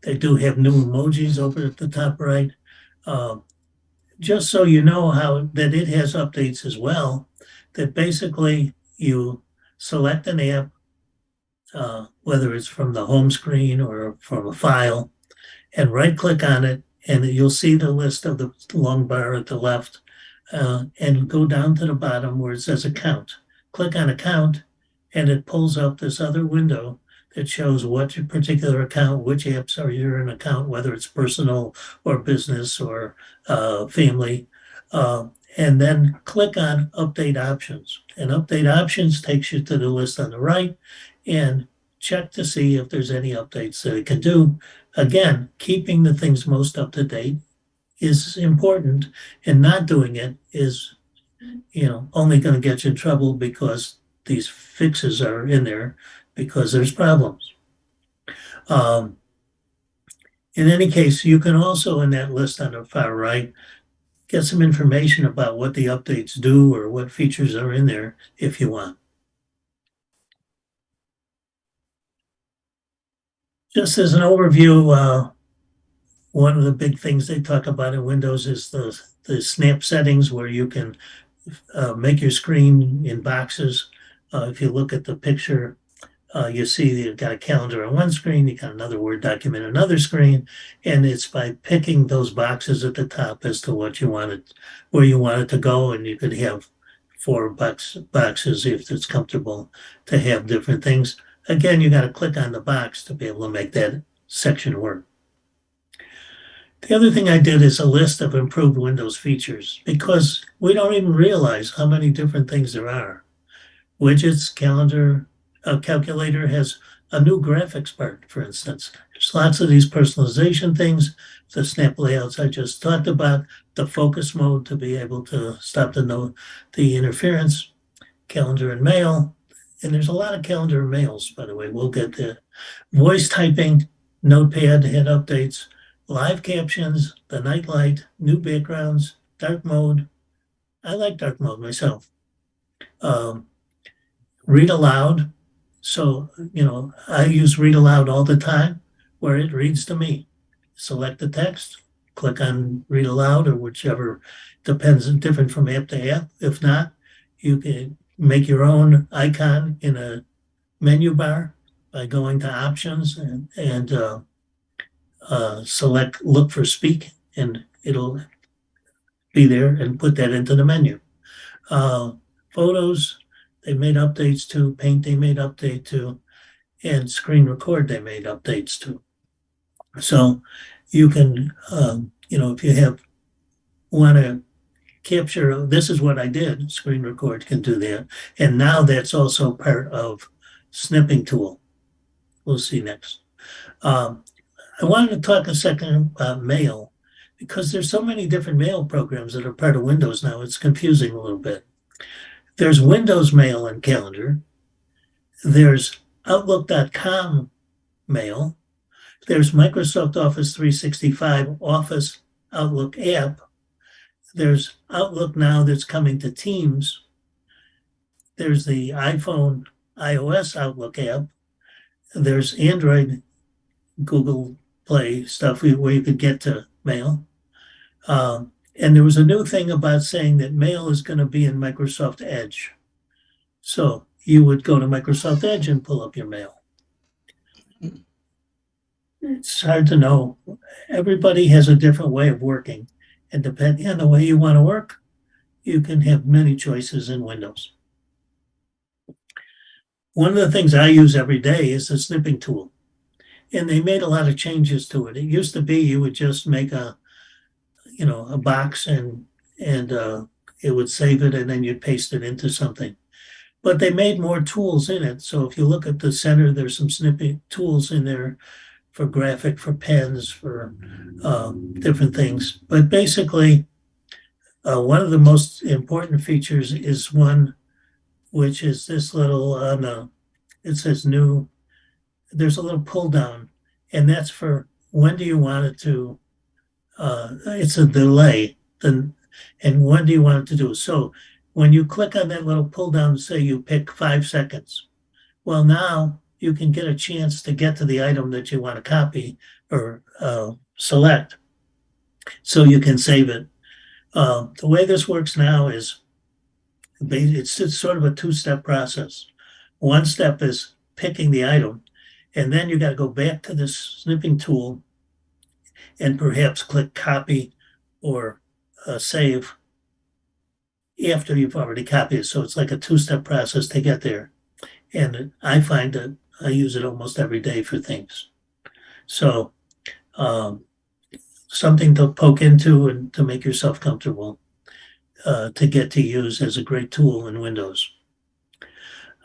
they do have new emojis over at the top right. Uh, just so you know how that it has updates as well, that basically you select an app, whether it's from the home screen or from a file, and right click on it, and you'll see the list of the long bar at the left, and go down to the bottom where it says account. Click on account, and it pulls up this other window that shows what your particular account, which apps are your an account, whether it's personal or business or family. And then click on update options. And update options takes you to the list on the right, and check to see if there's any updates that it can do. Again, keeping the things most up to date is important, and not doing it is, only going to get you in trouble because these fixes are in there because there's problems. In any case, you can also, in that list on the far right, get some information about what the updates do or what features are in there if you want. Just as an overview, one of the big things they talk about in Windows is the snap settings, where you can make your screen in boxes. If you look at the picture, you see that you've got a calendar on one screen, you got another Word document on another screen, and it's by picking those boxes at the top as to what you wanted, where you want it to go, and you could have four boxes if it's comfortable to have different things. Again, you got to click on the box to be able to make that section work. The other thing I did is a list of improved Windows features, because we don't even realize how many different things there are. Widgets, calendar, calculator has a new graphics part, for instance. There's lots of these personalization things, the snap layouts I just talked about, the focus mode to be able to stop the interference, calendar and mail. And there's a lot of calendar and mails, by the way. We'll get to voice typing, notepad had updates, live captions, the nightlight, new backgrounds, dark mode. I like dark mode myself. Read aloud. So, I use read aloud all the time, where it reads to me. Select the text, click on read aloud, or whichever, different from app to app. If not, you can make your own icon in a menu bar by going to options and select look for speak, and it'll be there, and put that into the menu. Photos, they made updates to. Paint, they made update to. And screen record, they made updates to. So you can, if you want to capture, this is what I did, screen record can do that. And now that's also part of snipping tool. We'll see next. I wanted to talk a second about mail, because there's so many different mail programs that are part of Windows now. It's confusing a little bit. There's Windows Mail and Calendar. There's Outlook.com Mail. There's Microsoft Office 365 Office Outlook app. There's Outlook now that's coming to Teams. There's the iPhone iOS Outlook app. There's Android Google Play stuff where you could get to mail. And there was a new thing about saying that mail is going to be in Microsoft Edge. So you would go to Microsoft Edge and pull up your mail. It's hard to know. Everybody has a different way of working. And depending on the way you want to work, you can have many choices in Windows. One of the things I use every day is the snipping tool. And they made a lot of changes to it. It used to be you would just make a box and it would save it, and then you'd paste it into something. But they made more tools in it. So if you look at the center, there's some snipping tools in there for pens, for different things. But basically, one of the most important features is one which is this little it says new. There's a little pull down, and that's for when do you want it to. It's a delay, then, and when do you want it to do? So when you click on that little pull down, say you pick 5 seconds. Well, now you can get a chance to get to the item that you want to copy or select, so you can save it. The way this works now is it's sort of a two-step process. One step is picking the item, and then you got to go back to this snipping tool and perhaps click copy or save after you've already copied it. So it's like a two-step process to get there. And I find that I use it almost every day for things. So something to poke into and to make yourself comfortable to get to use as a great tool in Windows.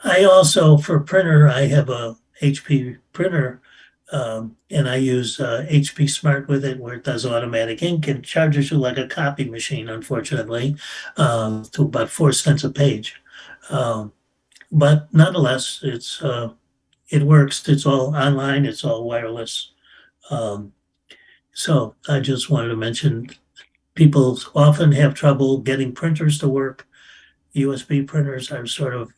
I also, for printer, I have a HP printer, and I use HP Smart with it, where it does automatic ink and charges you like a copy machine, unfortunately, to about 4 cents a page. But nonetheless, it works. It's all online. It's all wireless. So I just wanted to mention, people often have trouble getting printers to work. USB printers are sort of,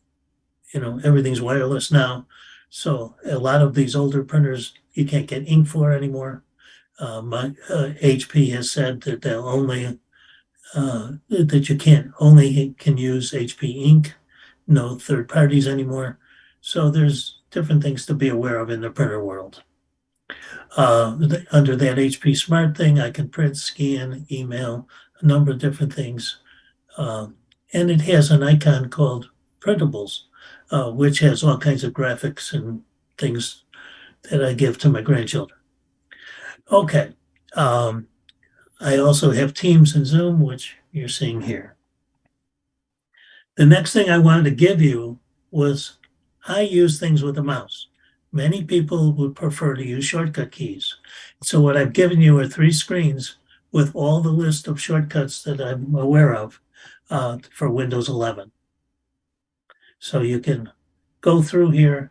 everything's wireless now. So a lot of these older printers you can't get ink for anymore. HP has said that they'll only that you can use HP ink, no third parties anymore. So there's different things to be aware of in the printer world. Under that HP Smart thing, I can print, scan, email, a number of different things. And it has an icon called Printables, which has all kinds of graphics and things that I give to my grandchildren. Okay. I also have Teams and Zoom, which you're seeing here. The next thing I wanted to give you was I use things with a mouse. Many people would prefer to use shortcut keys. So what I've given you are 3 screens with all the list of shortcuts that I'm aware of for Windows 11. So you can go through here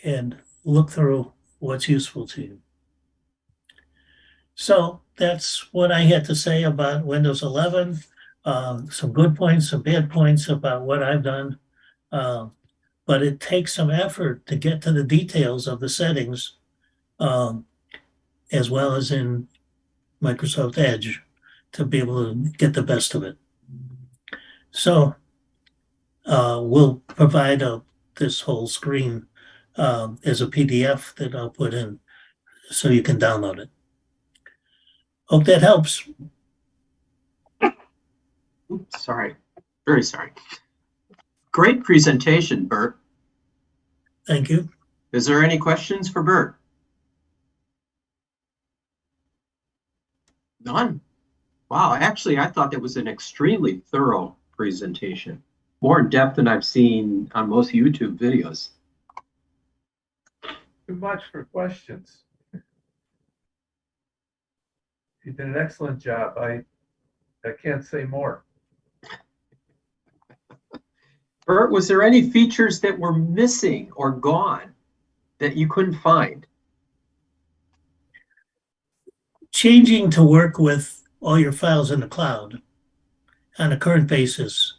and look through what's useful to you. So that's what I had to say about Windows 11. Some good points, some bad points about what I've done. But it takes some effort to get to the details of the settings, as well as in Microsoft Edge, to be able to get the best of it. So we'll provide this whole screen as a PDF that I'll put in so you can download it. Hope that helps. Oops, sorry. Very sorry. Great presentation, Burt. Thank you. Is there any questions for Burt? None. Wow, actually, I thought that was an extremely thorough presentation. More in depth than I've seen on most YouTube videos. Too much for questions. You did an excellent job. I can't say more. Burt, was there any features that were missing or gone that you couldn't find? Changing to work with all your files in the cloud on a current basis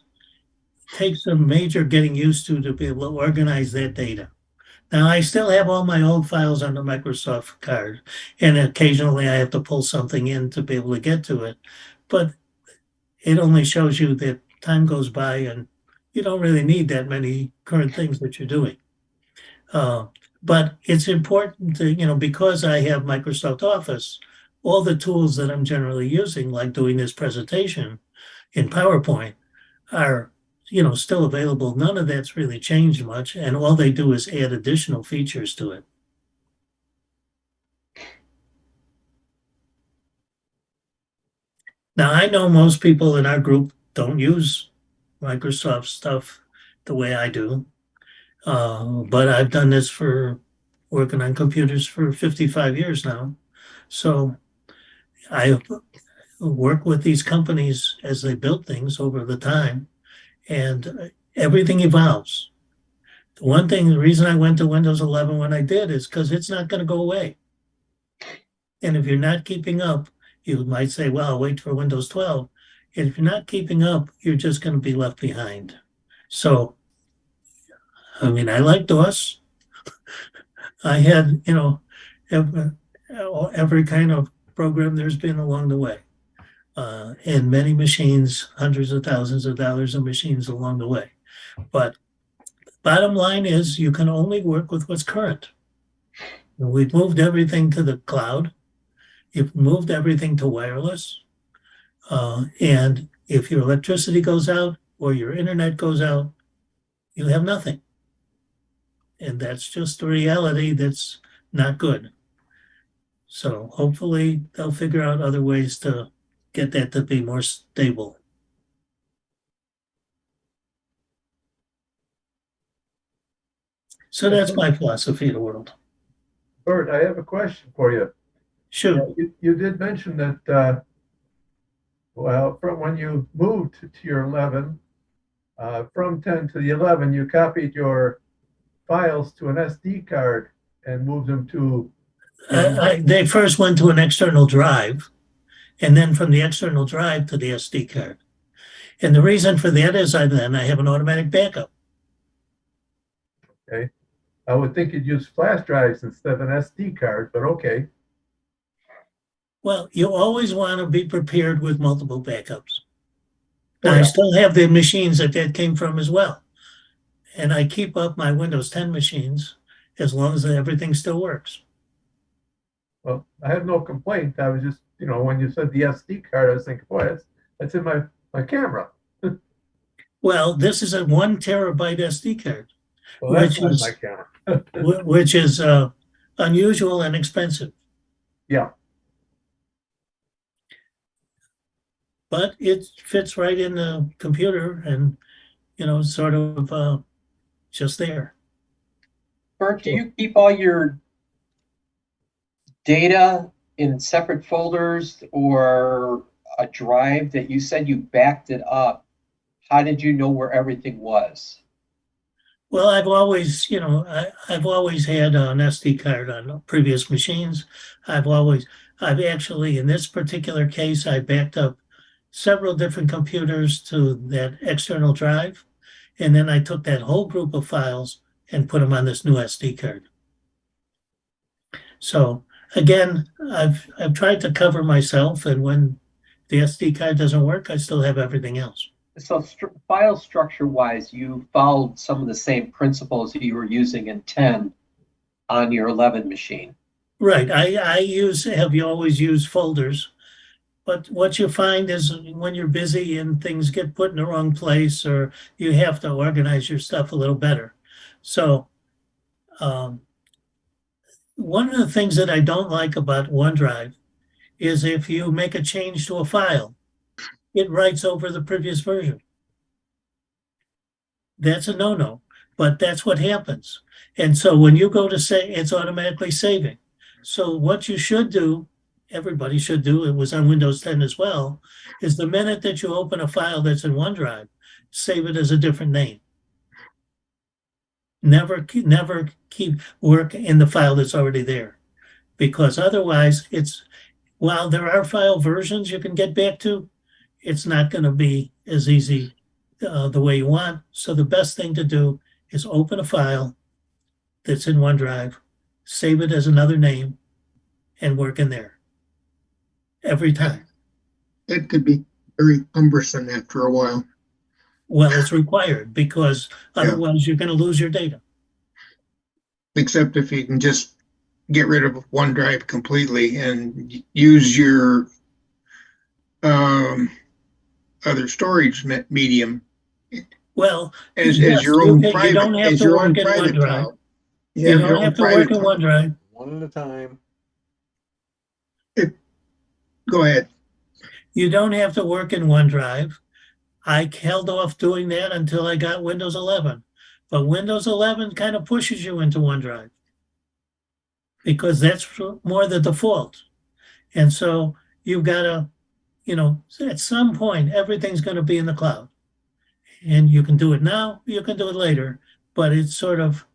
takes a major getting used to be able to organize that data. Now, I still have all my old files on the Microsoft card, and occasionally I have to pull something in to be able to get to it. But it only shows you that time goes by and you don't really need that many current things that you're doing. But it's important to, because I have Microsoft Office, all the tools that I'm generally using, like doing this presentation in PowerPoint, are still available. None of that's really changed much, and all they do is add additional features to it. Now, I know most people in our group don't use Microsoft stuff the way I do, but I've done this for working on computers for 55 years now. So I work with these companies as they build things over the time, and everything evolves. The one thing, the reason I went to Windows 11 when I did is because it's not going to go away. And if you're not keeping up, you might say, well, I'll wait for Windows 12. And if you're not keeping up, you're just going to be left behind. So, I mean, I like DOS. I had, every kind of program there's been along the way. And many machines, hundreds of thousands of dollars of machines along the way. But bottom line is you can only work with what's current. We've moved everything to the cloud. You've moved everything to wireless. And if your electricity goes out or your internet goes out, you have nothing. And that's just the reality that's not good. So hopefully they'll figure out other ways to get that to be more stable. So that's my philosophy of the world. Bert, I have a question for you. Sure. You did mention that, well, from when you moved to your 11, from 10 to the 11, you copied your files to an SD card and moved them to. They first went to an external drive, and then from the external drive to the SD card. And the reason for that is I have an automatic backup. Okay. I would think you'd use flash drives instead of an SD card, but okay. Well, you always want to be prepared with multiple backups. Oh, I yeah. still have the machines that came from as well. And I keep up my Windows 10 machines as long as everything still works. Well, I have no complaint. I was just, when you said the SD card, I was thinking, boy, that's in my camera. Well, this is a 1 terabyte SD card, Well, that's which not is my camera. which is unusual and expensive. Yeah. But it fits right in the computer and, sort of just there. Bert, do you keep all your data in separate folders or a drive that you said you backed it up? How did you know where everything was? Well, I've always, I've always had an SD card on previous machines. I've actually, in this particular case, I backed up several different computers to that external drive. And then I took that whole group of files and put them on this new SD card. So again, I've tried to cover myself, and when the SD card doesn't work, I still have everything else. So file structure wise, you followed some of the same principles you were using in 10 on your 11 machine. Right. Have you always used folders, but what you find is when you're busy and things get put in the wrong place, or you have to organize your stuff a little better. So one of the things that I don't like about OneDrive is if you make a change to a file, it writes over the previous version. That's a no-no, but that's what happens. And so when you go to say, it's automatically saving. So what you should do, everybody should do, it was on Windows 10 as well, is the minute that you open a file that's in OneDrive, save it as a different name. Never keep work in the file that's already there, because otherwise while there are file versions you can get back to, it's not going to be as easy the way you want. So the best thing to do is open a file that's in OneDrive, save it as another name, and work in there every time. It could be very cumbersome after a while. Well, it's required because otherwise you're going to lose your data. Except if you can just get rid of OneDrive completely and use your other storage medium Well, as yes, your own you private, don't have as to your work own in private OneDrive. cloud. You don't have to work in cloud. OneDrive. One at a time. Go ahead. You don't have to work in OneDrive. I held off doing that until I got Windows 11. But Windows 11 kind of pushes you into OneDrive. because that's more the default. And so you've got to, at some point, everything's going to be in the cloud. And you can do it now, you can do it later, but it's sort of,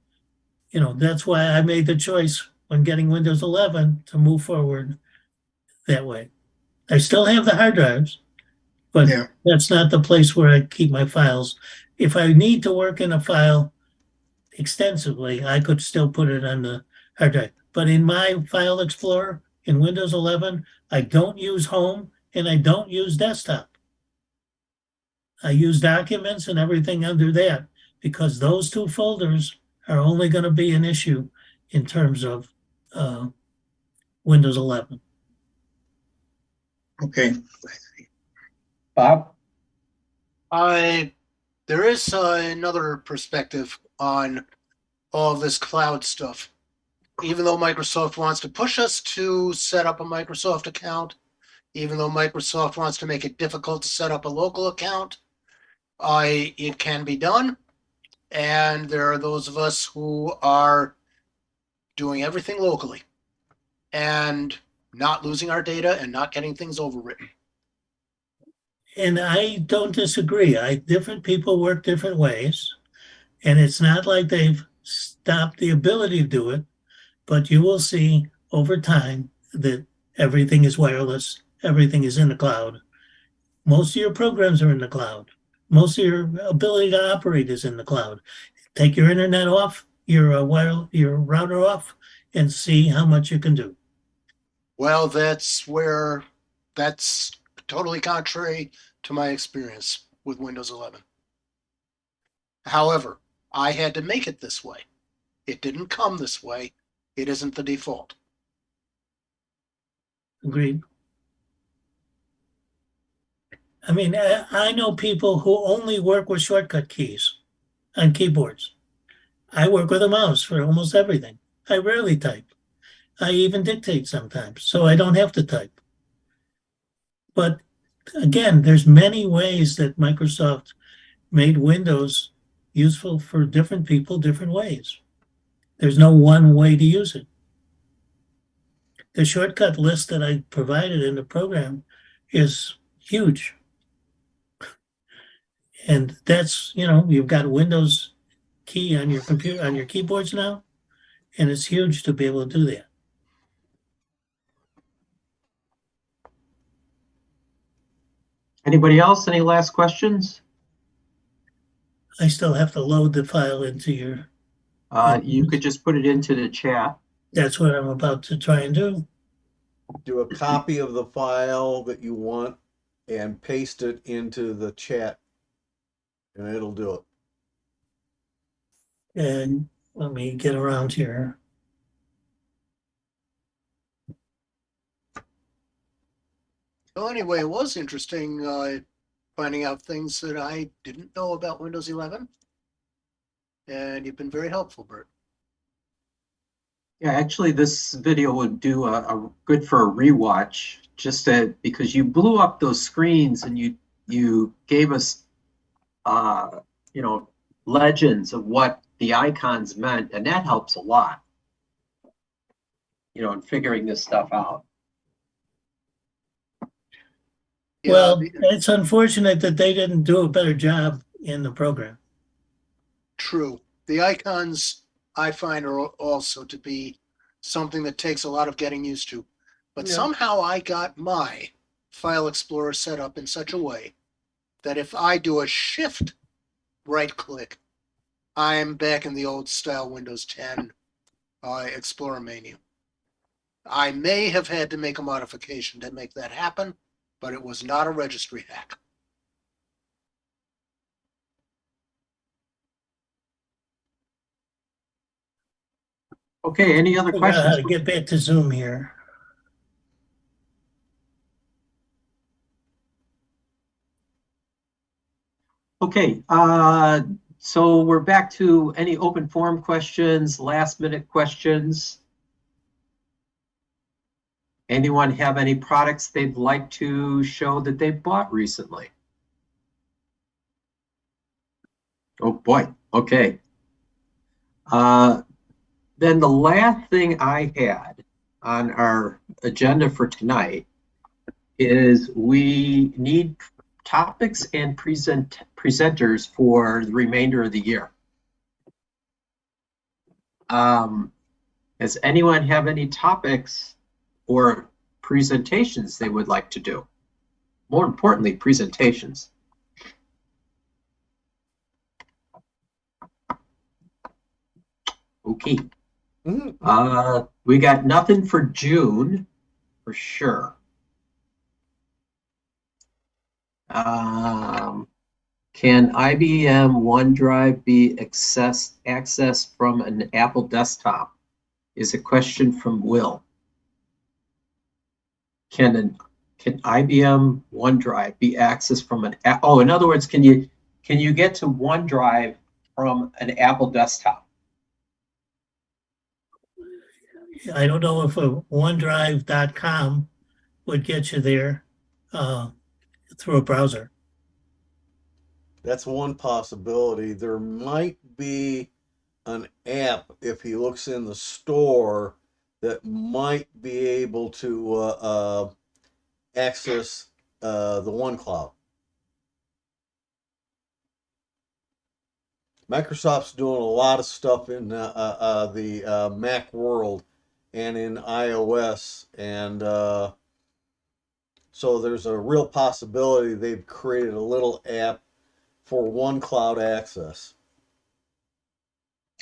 that's why I made the choice when getting Windows 11 to move forward that way. I still have the hard drives, but Yeah. that's not the place where I keep my files. If I need to work in a file extensively, I could still put it on the hard drive. But in my file explorer in Windows 11, I don't use home and I don't use desktop. I use documents and everything under that because those two folders are only going to be an issue in terms of Windows 11. Okay. Bob? There is another perspective on all this cloud stuff. Even though Microsoft wants to push us to set up a Microsoft account, even though Microsoft wants to make it difficult to set up a local account, it can be done. And there are those of us who are doing everything locally and not losing our data and not getting things overwritten. And I don't disagree. Different people work different ways, and it's not like they've stopped the ability to do it, but you will see over time that everything is wireless, everything is in the cloud. Most of your programs are in the cloud. Most of your ability to operate is in the cloud. Take your internet off, your router off, and see how much you can do. Well, that's totally contrary to my experience with Windows 11. However, I had to make it this way. It didn't come this way. It isn't the default. Agreed. I mean, I know people who only work with shortcut keys on keyboards. I work with a mouse for almost everything. I rarely type. I even dictate sometimes, so I don't have to type. But again, there's many ways that Microsoft made Windows useful for different people, different ways. There's no one way to use it. The shortcut list that I provided in the program is huge. And that's, you've got a Windows key on your computer, on your keyboards now, and it's huge to be able to do that. Anybody else? Any last questions? I still have to load the file into your, You could just put it into the chat. that's what I'm about to try and do. Do a copy of the file that you want and paste it into the chat, and it'll do it. And let me get around here. Well, anyway, it was interesting finding out things that I didn't know about Windows 11. And you've been very helpful, Burt. Yeah, actually, this video would do a good for a rewatch, because you blew up those screens and you gave us, legends of what the icons meant, and that helps a lot, in figuring this stuff out. Yeah, Well, it's unfortunate that they didn't do a better job in the program. true. The icons I find are also to be something that takes a lot of getting used to. But Yeah. somehow I got my File Explorer set up in such a way that if I do a shift right click, I'm back in the old style Windows 10 Explorer menu. I may have had to make a modification to make that happen, but it was not a registry hack. Okay, any other Figure out how to questions? get back to Zoom here. Okay, so we're back to any open forum questions, last minute questions. Anyone have any products they'd like to show that they bought recently? Oh boy, okay. Then the last thing I had on our agenda for tonight is we need topics and presenters for the remainder of the year. Does anyone have any topics or presentations they would like to do? More importantly, presentations. Okay. We got nothing for June, for sure. Can IBM OneDrive be accessed from an Apple desktop? Is a question from Will. Can IBM OneDrive be accessed from an in other words, can you get to OneDrive from an Apple desktop? I don't know if a OneDrive.com would get you there through a browser. That's one possibility. There might be an app, if he looks in the store, that might be able to access the OneCloud. Microsoft's doing a lot of stuff in the Mac world and in iOS, and so there's a real possibility they've created a little app for OneCloud access.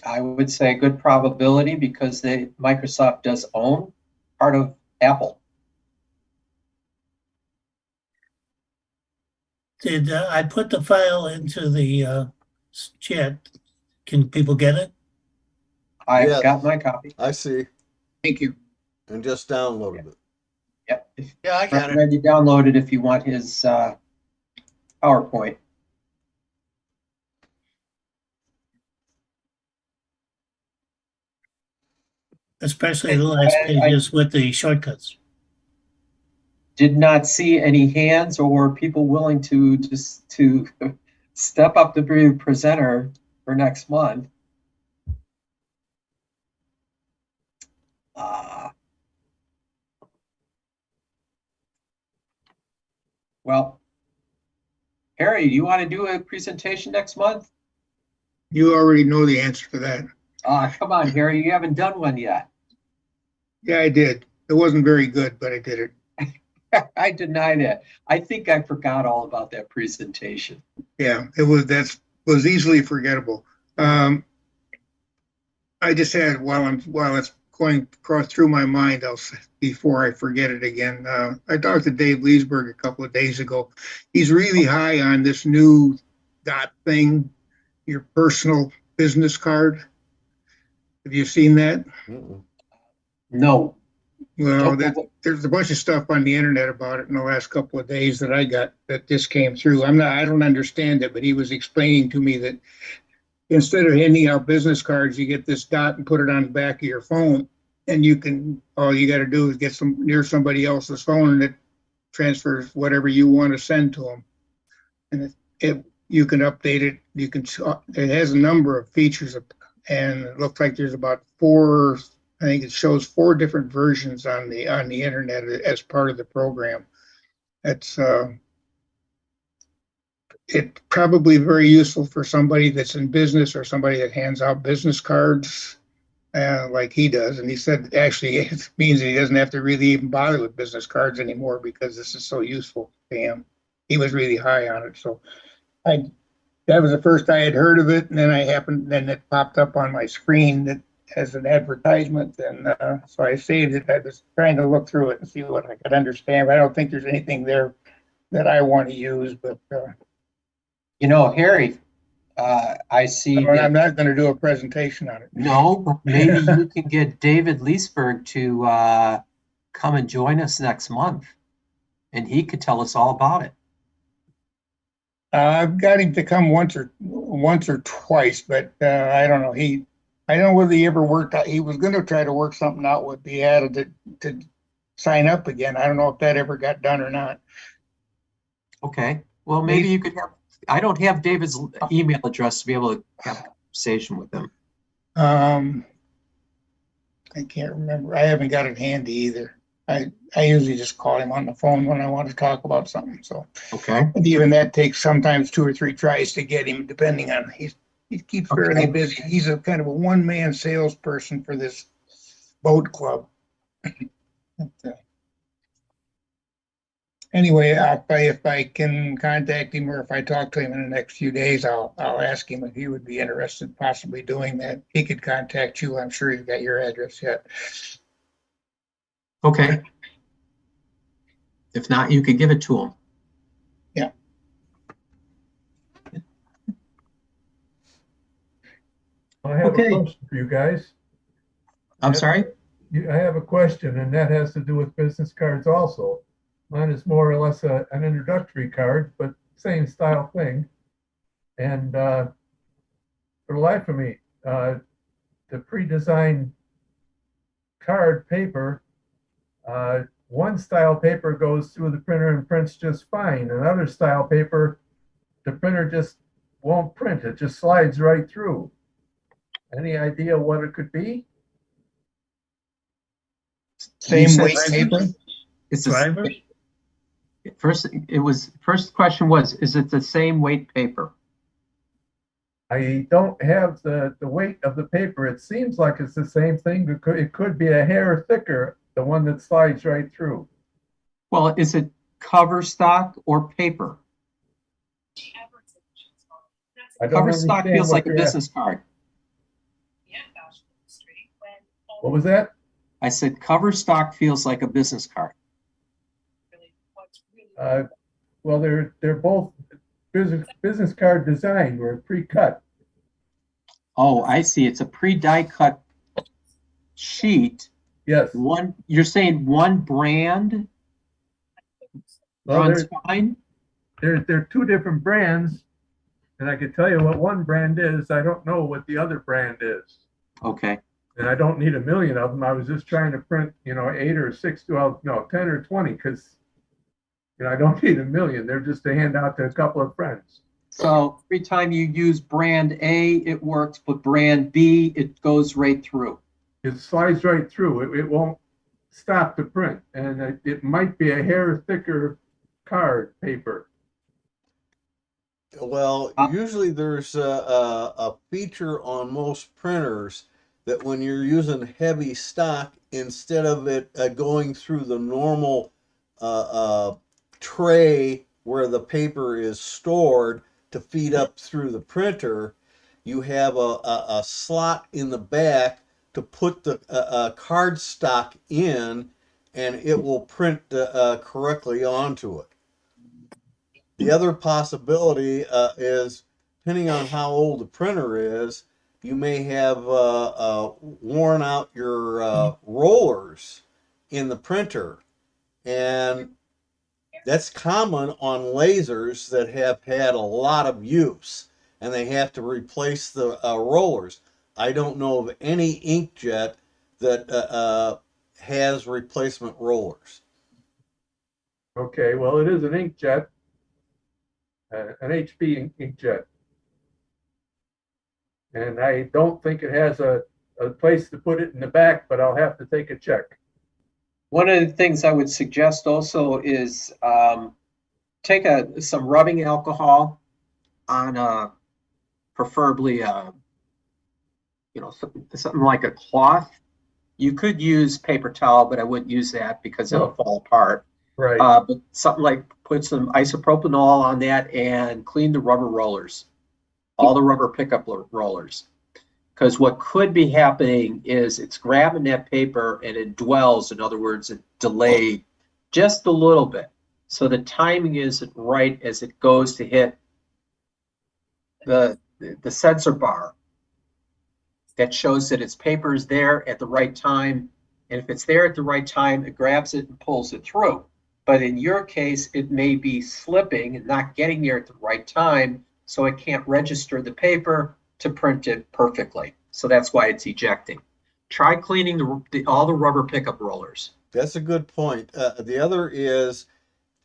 I would say good probability because Microsoft does own part of Apple. Did I put the file into the chat? Can people get it? I've Yes. got my copy. I see. Thank you. And just downloaded it. Yep. Yeah, I got it. Recommend you download it if you want his PowerPoint. Especially the last pages with the shortcuts. Did not see any hands or people willing to step up to be presenter for next month. Well, Harry, you want to do a presentation next month? You already know the answer to that. Come on, Harry, you haven't done one yet. Yeah, I did. It wasn't very good, but I did it. I denied it. I think I forgot all about that presentation. Yeah, that was easily forgettable. I just had while it's going across through my mind, before I forget it again. I talked to Dave Leesburg a couple of days ago. He's really high on this new dot thing, your personal business card. Have you seen that? No. Well, there's a bunch of stuff on the internet about it in the last couple of days that I got that just came through. I don't understand it, but he was explaining to me that instead of handing out business cards, you get this dot and put it on the back of your phone, and all you got to do is get near somebody else's phone, and it transfers whatever you want to send to them. And you can update it. It has a number of features, and it looks like there's about four. I think it shows 4 different versions on the internet as part of the program. It's probably very useful for somebody that's in business or somebody that hands out business cards like he does. And he said actually it means that he doesn't have to really even bother with business cards anymore because this is so useful to him. He was really high on it. So that was the first I had heard of it, and then it popped up on my screen that as an advertisement, and so I saved it. I was trying to look through it and see what I could understand, but I don't think there's anything there that I want to use. But Harry, I see. I'm not going to do a presentation on it. No, but maybe you can get David Leesburg to come and join us next month, and he could tell us all about it. I've got him to come once or twice, but I don't know. I don't know whether he ever worked out. He was going to try to work something out with the added to sign up again. I don't know if that ever got done or not. Okay. Well, maybe you could have. I don't have David's email address to be able to have a conversation with him. I can't remember. I haven't got it handy either. I usually just call him on the phone when I want to talk about something, so. Okay. And even that takes sometimes 2 or 3 tries to get him, depending on, he keeps fairly Okay. busy. He's a kind of a one-man salesperson for this boat club. Anyway, if I can contact him or if I talk to him in the next few days, I'll ask him if he would be interested in possibly doing that. He could contact you. I'm sure you've got your address yet. Okay. If not, you could give it to him. Yeah. I have Okay. a question for you guys. I'm sorry? I have a question, and that has to do with business cards also. Mine is more or less an introductory card, but same style thing. And for the life of me, the pre-designed card paper, one style paper goes through the printer and prints just fine. Another style paper, the printer just won't print. It just slides right through. Any idea what it could be? Same weight said- paper. It's the Driver? first question was, is it the same weight paper? I don't have the weight of the paper. It seems like it's the same thing. It could be a hair thicker, the one that slides right through. Well, is it cover stock or paper? I don't Cover stock understand feels what like a you're business card. What was that? I said cover stock feels like a business card. Well, they're both business card design. We're pre-cut. Oh, I see. It's a pre-die cut sheet. Yes. You're saying one brand Well, runs fine? they're two different brands, and I can tell you what one brand is. I don't know what the other brand is. Okay. And I don't need a million of them. I was just trying to print, 8 or 6, 12, no, 10 or 20, because, I don't need a million. They're just to hand out to a couple of friends. So every time you use brand A, it works, but brand B, it goes right through. It slides right through. It won't stop the print. And it might be a hair thicker card paper. Well, usually there's a feature on most printers that when you're using heavy stock, instead of it going through the normal tray where the paper is stored to feed up through the printer, you have a slot in the back to put the card stock in, and it will print correctly onto it. The other possibility is, depending on how old the printer is, you may have worn out your rollers in the printer. And that's common on lasers that have had a lot of use, and they have to replace the rollers. I don't know of any inkjet that has replacement rollers. Okay, well, it is an inkjet, an HP inkjet. And I don't think it has a place to put it in the back, but I'll have to take a check. One of the things I would suggest also is take some rubbing alcohol on preferably something like a cloth. You could use paper towel, but I wouldn't use that because it'll fall apart. Right. But something like put some isopropanol on that and clean the rubber rollers, all the rubber pickup rollers. Because what could be happening is it's grabbing that paper and it dwells. In other words, it delayed just a little bit. So the timing isn't right as it goes to hit the sensor bar that shows that its paper is there at the right time. And if it's there at the right time, it grabs it and pulls it through. But in your case, it may be slipping and not getting there at the right time, so it can't register the paper to print it perfectly. So that's why it's ejecting. Try cleaning all the rubber pickup rollers. That's a good point. The other is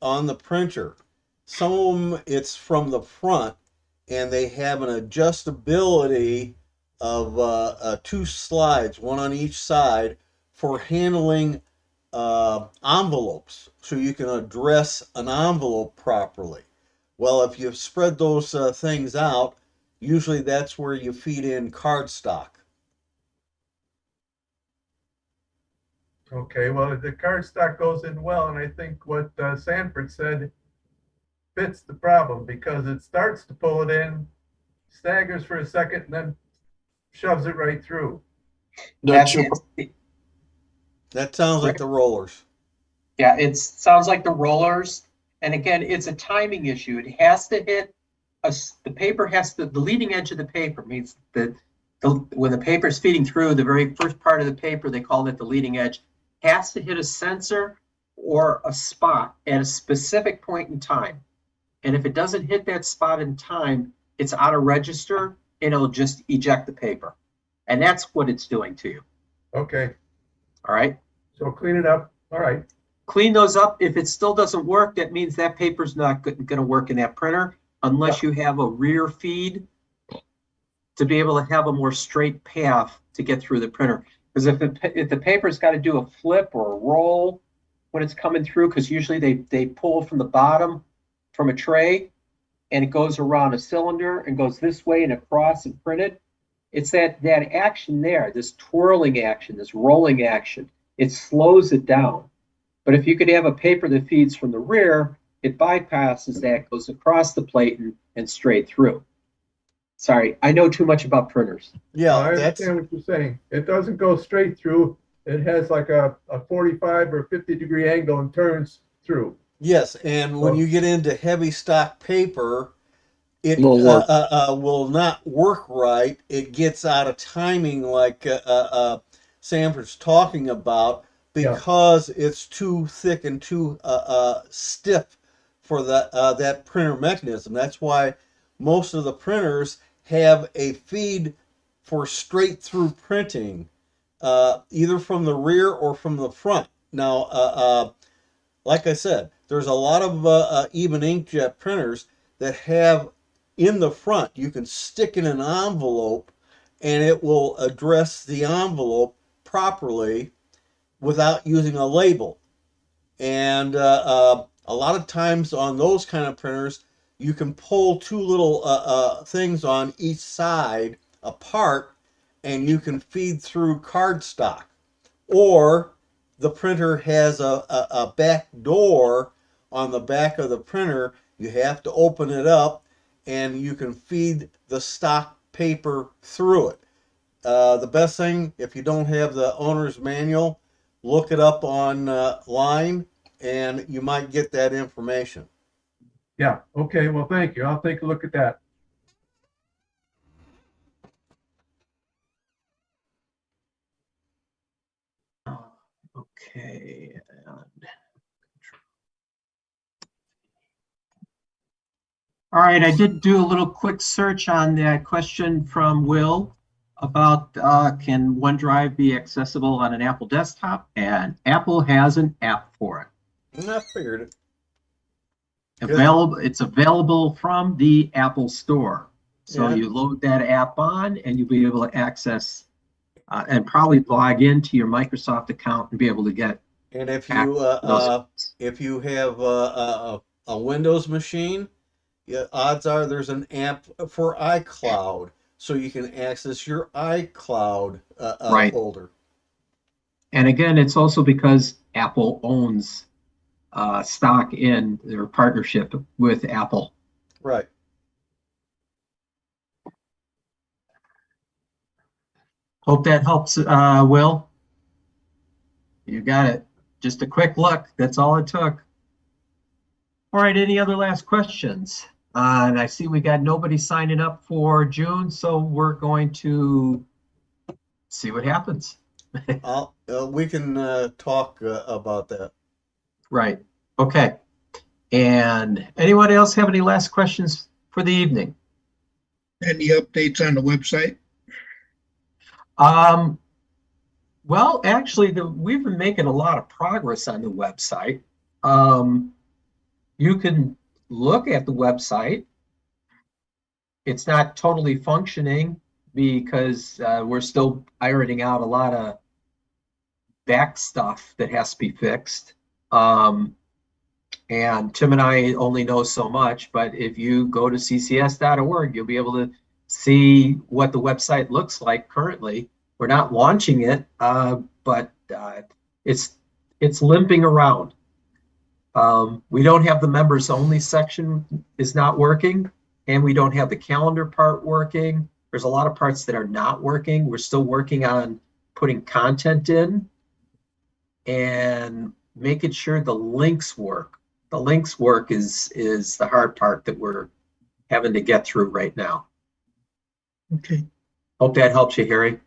on the printer. Some of them, it's from the front, and they have an adjustability of 2 slides, one on each side, for handling envelopes, so you can address an envelope properly. Well, if you spread those things out, usually that's where you feed in cardstock. Okay, well, the cardstock goes in well, and I think what Sanford said fits the problem because it starts to pull it in, staggers for a second, and then shoves it right through. That's it. That sounds like the rollers. Yeah, it sounds like the rollers. And again, it's a timing issue. It has to hit the paper has to, the leading edge of the paper means that when the paper is feeding through, the very first part of the paper, they call it the leading edge, has to hit a sensor or a spot at a specific point in time. And if it doesn't hit that spot in time, it's out of register and it'll just eject the paper. And that's what it's doing to you. Okay, All right. so clean it up. All right. Clean those up. If it still doesn't work, that means that paper's not going to work in that printer unless you have a rear feed to be able to have a more straight path to get through the printer. Because if the paper's got to do a flip or a roll when it's coming through, because usually they pull from the bottom from a tray and it goes around a cylinder and goes this way and across and printed. It's that action there, this twirling action, this rolling action, it slows it down. But if you could have a paper that feeds from the rear, it bypasses that, goes across the plate and straight through. Sorry, I know too much about printers. Yeah, I that's understand what you're saying. It doesn't go straight through. It has like a 45 or 50-degree angle and turns through. yes. And when So- you get into heavy stock paper, it Won't work. will not work right. It gets out of timing, like Sanford's talking about, because it's too thick and too stiff for that printer mechanism. That's why most of the printers have a feed for straight through printing, either from the rear or from the front. Now, like I said, there's a lot of even inkjet printers that have in the front, you can stick in an envelope and it will address the envelope properly without using a label. And a lot of times on those kind of printers, you can pull two little things on each side apart and you can feed through cardstock. Or the printer has a back door on the back of the printer. You have to open it up and you can feed the stock paper through it. The best thing, if you don't have the owner's manual, look it up online and you might get that information. Yeah, okay, well, thank you. I'll take a look at that. Okay. All right, I did do a little quick search on that question from Will about can OneDrive be accessible on an Apple desktop? And Apple has an app for it. And I figured it. It's available from the Apple Store. So Yeah. you load that app on and you'll be able to access and probably log into your Microsoft account and be able to get. And if those. you have a Windows machine, yeah, odds are there's an app for iCloud, so you can access your iCloud Right. folder. And again, it's also because Apple owns stock in their partnership with Apple. Right. Hope that helps, Will. You got it. Just a quick look. That's all it took. All right, any other last questions? And I see we got nobody signing up for June, so we're going to see what happens. We can talk about that. Right. Okay. And anyone else have any last questions for the evening? Any updates on the website? Well, actually, we've been making a lot of progress on the website. You can look at the website. It's not totally functioning, because we're still ironing out a lot of back stuff that has to be fixed. And Tim and I only know so much, but if you go to ccs.org, you'll be able to see what the website looks like currently. We're not launching it, but it's limping around. We don't have the members only section is not working, and we don't have the calendar part working. There's a lot of parts that are not working. We're still working on putting content in and making sure the links work. The links work is the hard part that we're having to get through right now. Okay. Hope that helps you, Harry.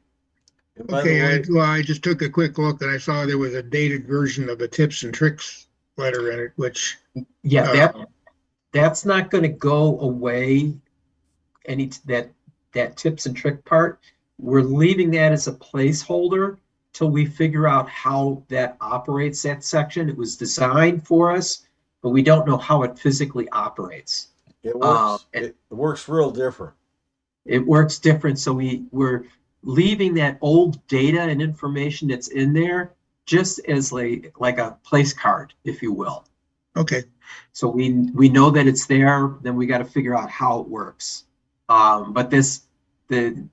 And by the Okay, way, I just took a quick look and I saw there was a dated version of the tips and tricks letter in it, which, Yeah, that's not going to go away. That tips and trick part, we're leaving that as a placeholder till we figure out how that operates, that section. It was designed for us, but we don't know how it physically operates. it works. And It works real different. it works different. So we're leaving that old data and information that's in there just as like a place card, if you will. okay, So we know that it's there, then we got to figure out how it works. But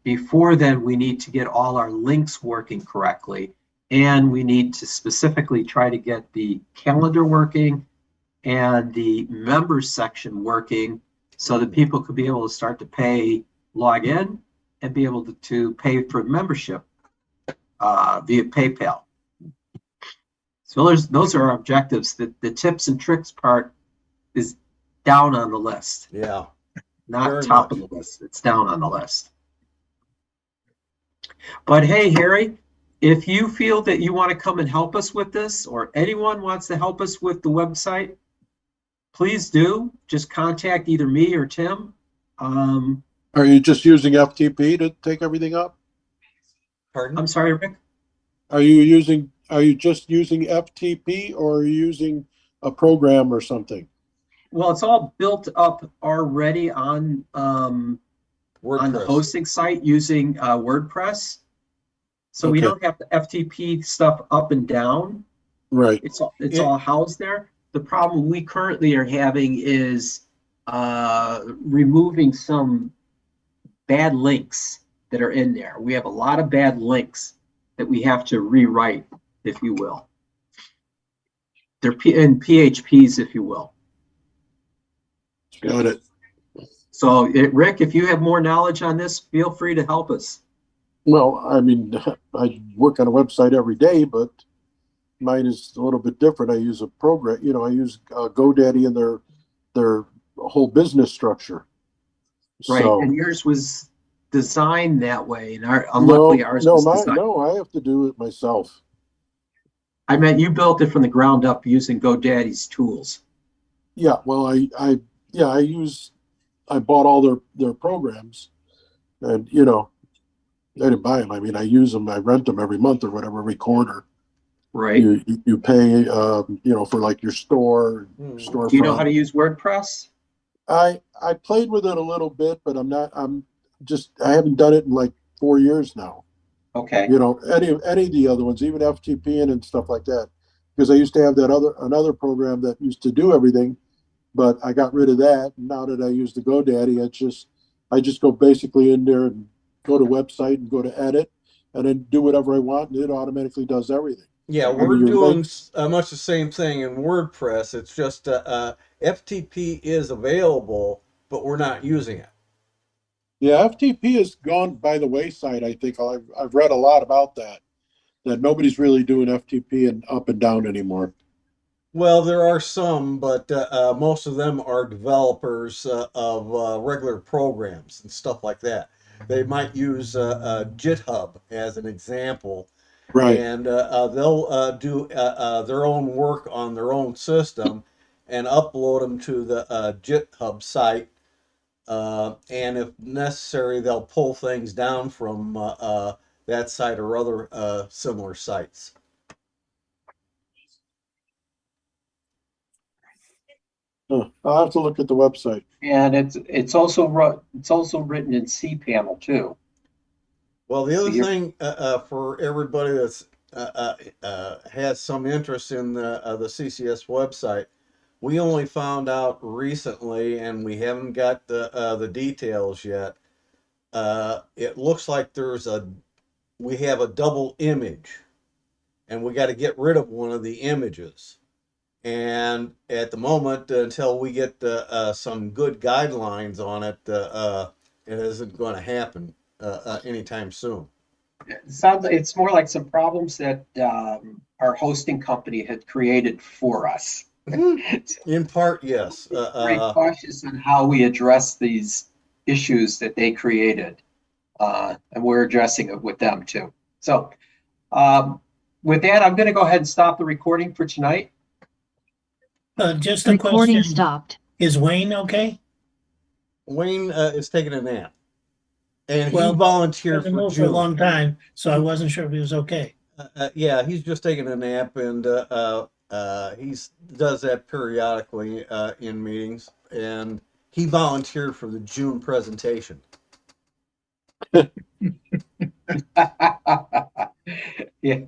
before then, we need to get all our links working correctly, and we need to specifically try to get the calendar working and the members section working so that people could be able to start to log in and be able to pay for membership via PayPal. So those are our objectives. The tips and tricks part is down on the list. Yeah. Not Very top much. of the list. It's down on the list. But hey, Harry, if you feel that you want to come and help us with this, or anyone wants to help us with the website, please do. Just contact either me or Tim. Are you just using FTP to take everything up? Pardon? I'm sorry, Rick. Are you just using FTP or are you using a program or something? Well, it's all built up already on the WordPress. hosting site using WordPress. So we Okay. don't have the FTP stuff up and down. Right. It's all housed there. The problem we currently are having is removing some bad links that are in there. We have a lot of bad links that we have to rewrite, if you will. They're in PHPs, if you will. Got it. So, Rick, if you have more knowledge on this, feel free to help us. Well, I mean, I work on a website every day, but mine is a little bit different. I use a program, I use GoDaddy and their whole business structure. Right, So, and yours was designed that way, and luckily ours was designed. No, I have to do it myself. I meant you built it from the ground up using GoDaddy's tools. Yeah, well, I bought all their programs, and I didn't buy them. I mean, I use them. I rent them every month or whatever, every quarter. Right. You pay, for like your storefront. Do you know how to use WordPress? I played with it a little bit, but I haven't done it in like 4 years now. Okay. Any of the other ones, even FTP and stuff like that, because I used to have another program that used to do everything, but I got rid of that. And now that I use the GoDaddy, I just go basically in there and go to website and go to edit and then do whatever I want, and it automatically does everything. Yeah, we're doing much the same thing in WordPress. It's just FTP is available, but we're not using it. Yeah, FTP has gone by the wayside. I think I've read a lot about that nobody's really doing FTP and up and down anymore. Well, there are some, but most of them are developers of regular programs and stuff like that. They might use GitHub as an example, Right. and they'll do their own work on their own system and upload them to the GitHub site. And if necessary, they'll pull things down from that site or other similar sites. I'll have to look at the website. And it's also written in cPanel too. Well, the So other you're- thing for everybody that's has some interest in the CCS website, we only found out recently, and we haven't got the details yet. It looks like we have a double image, and we got to get rid of one of the images. And at the moment, until we get some good guidelines on it, it isn't going to happen anytime soon. It sounds like it's more like some problems that our hosting company had created for us. In part, yes. Very cautious on how we address these issues that they created. And we're addressing it with them too. So with that, I'm going to go ahead and stop the recording for tonight. Just a Recording question. stopped. Is Wayne okay? Wayne is taking a nap, and Well, he volunteered Been for moved for a June. long time, so I wasn't sure if he was okay. Yeah, he's just taking a nap, and he does that periodically in meetings, and he volunteered for the June presentation. Yeah.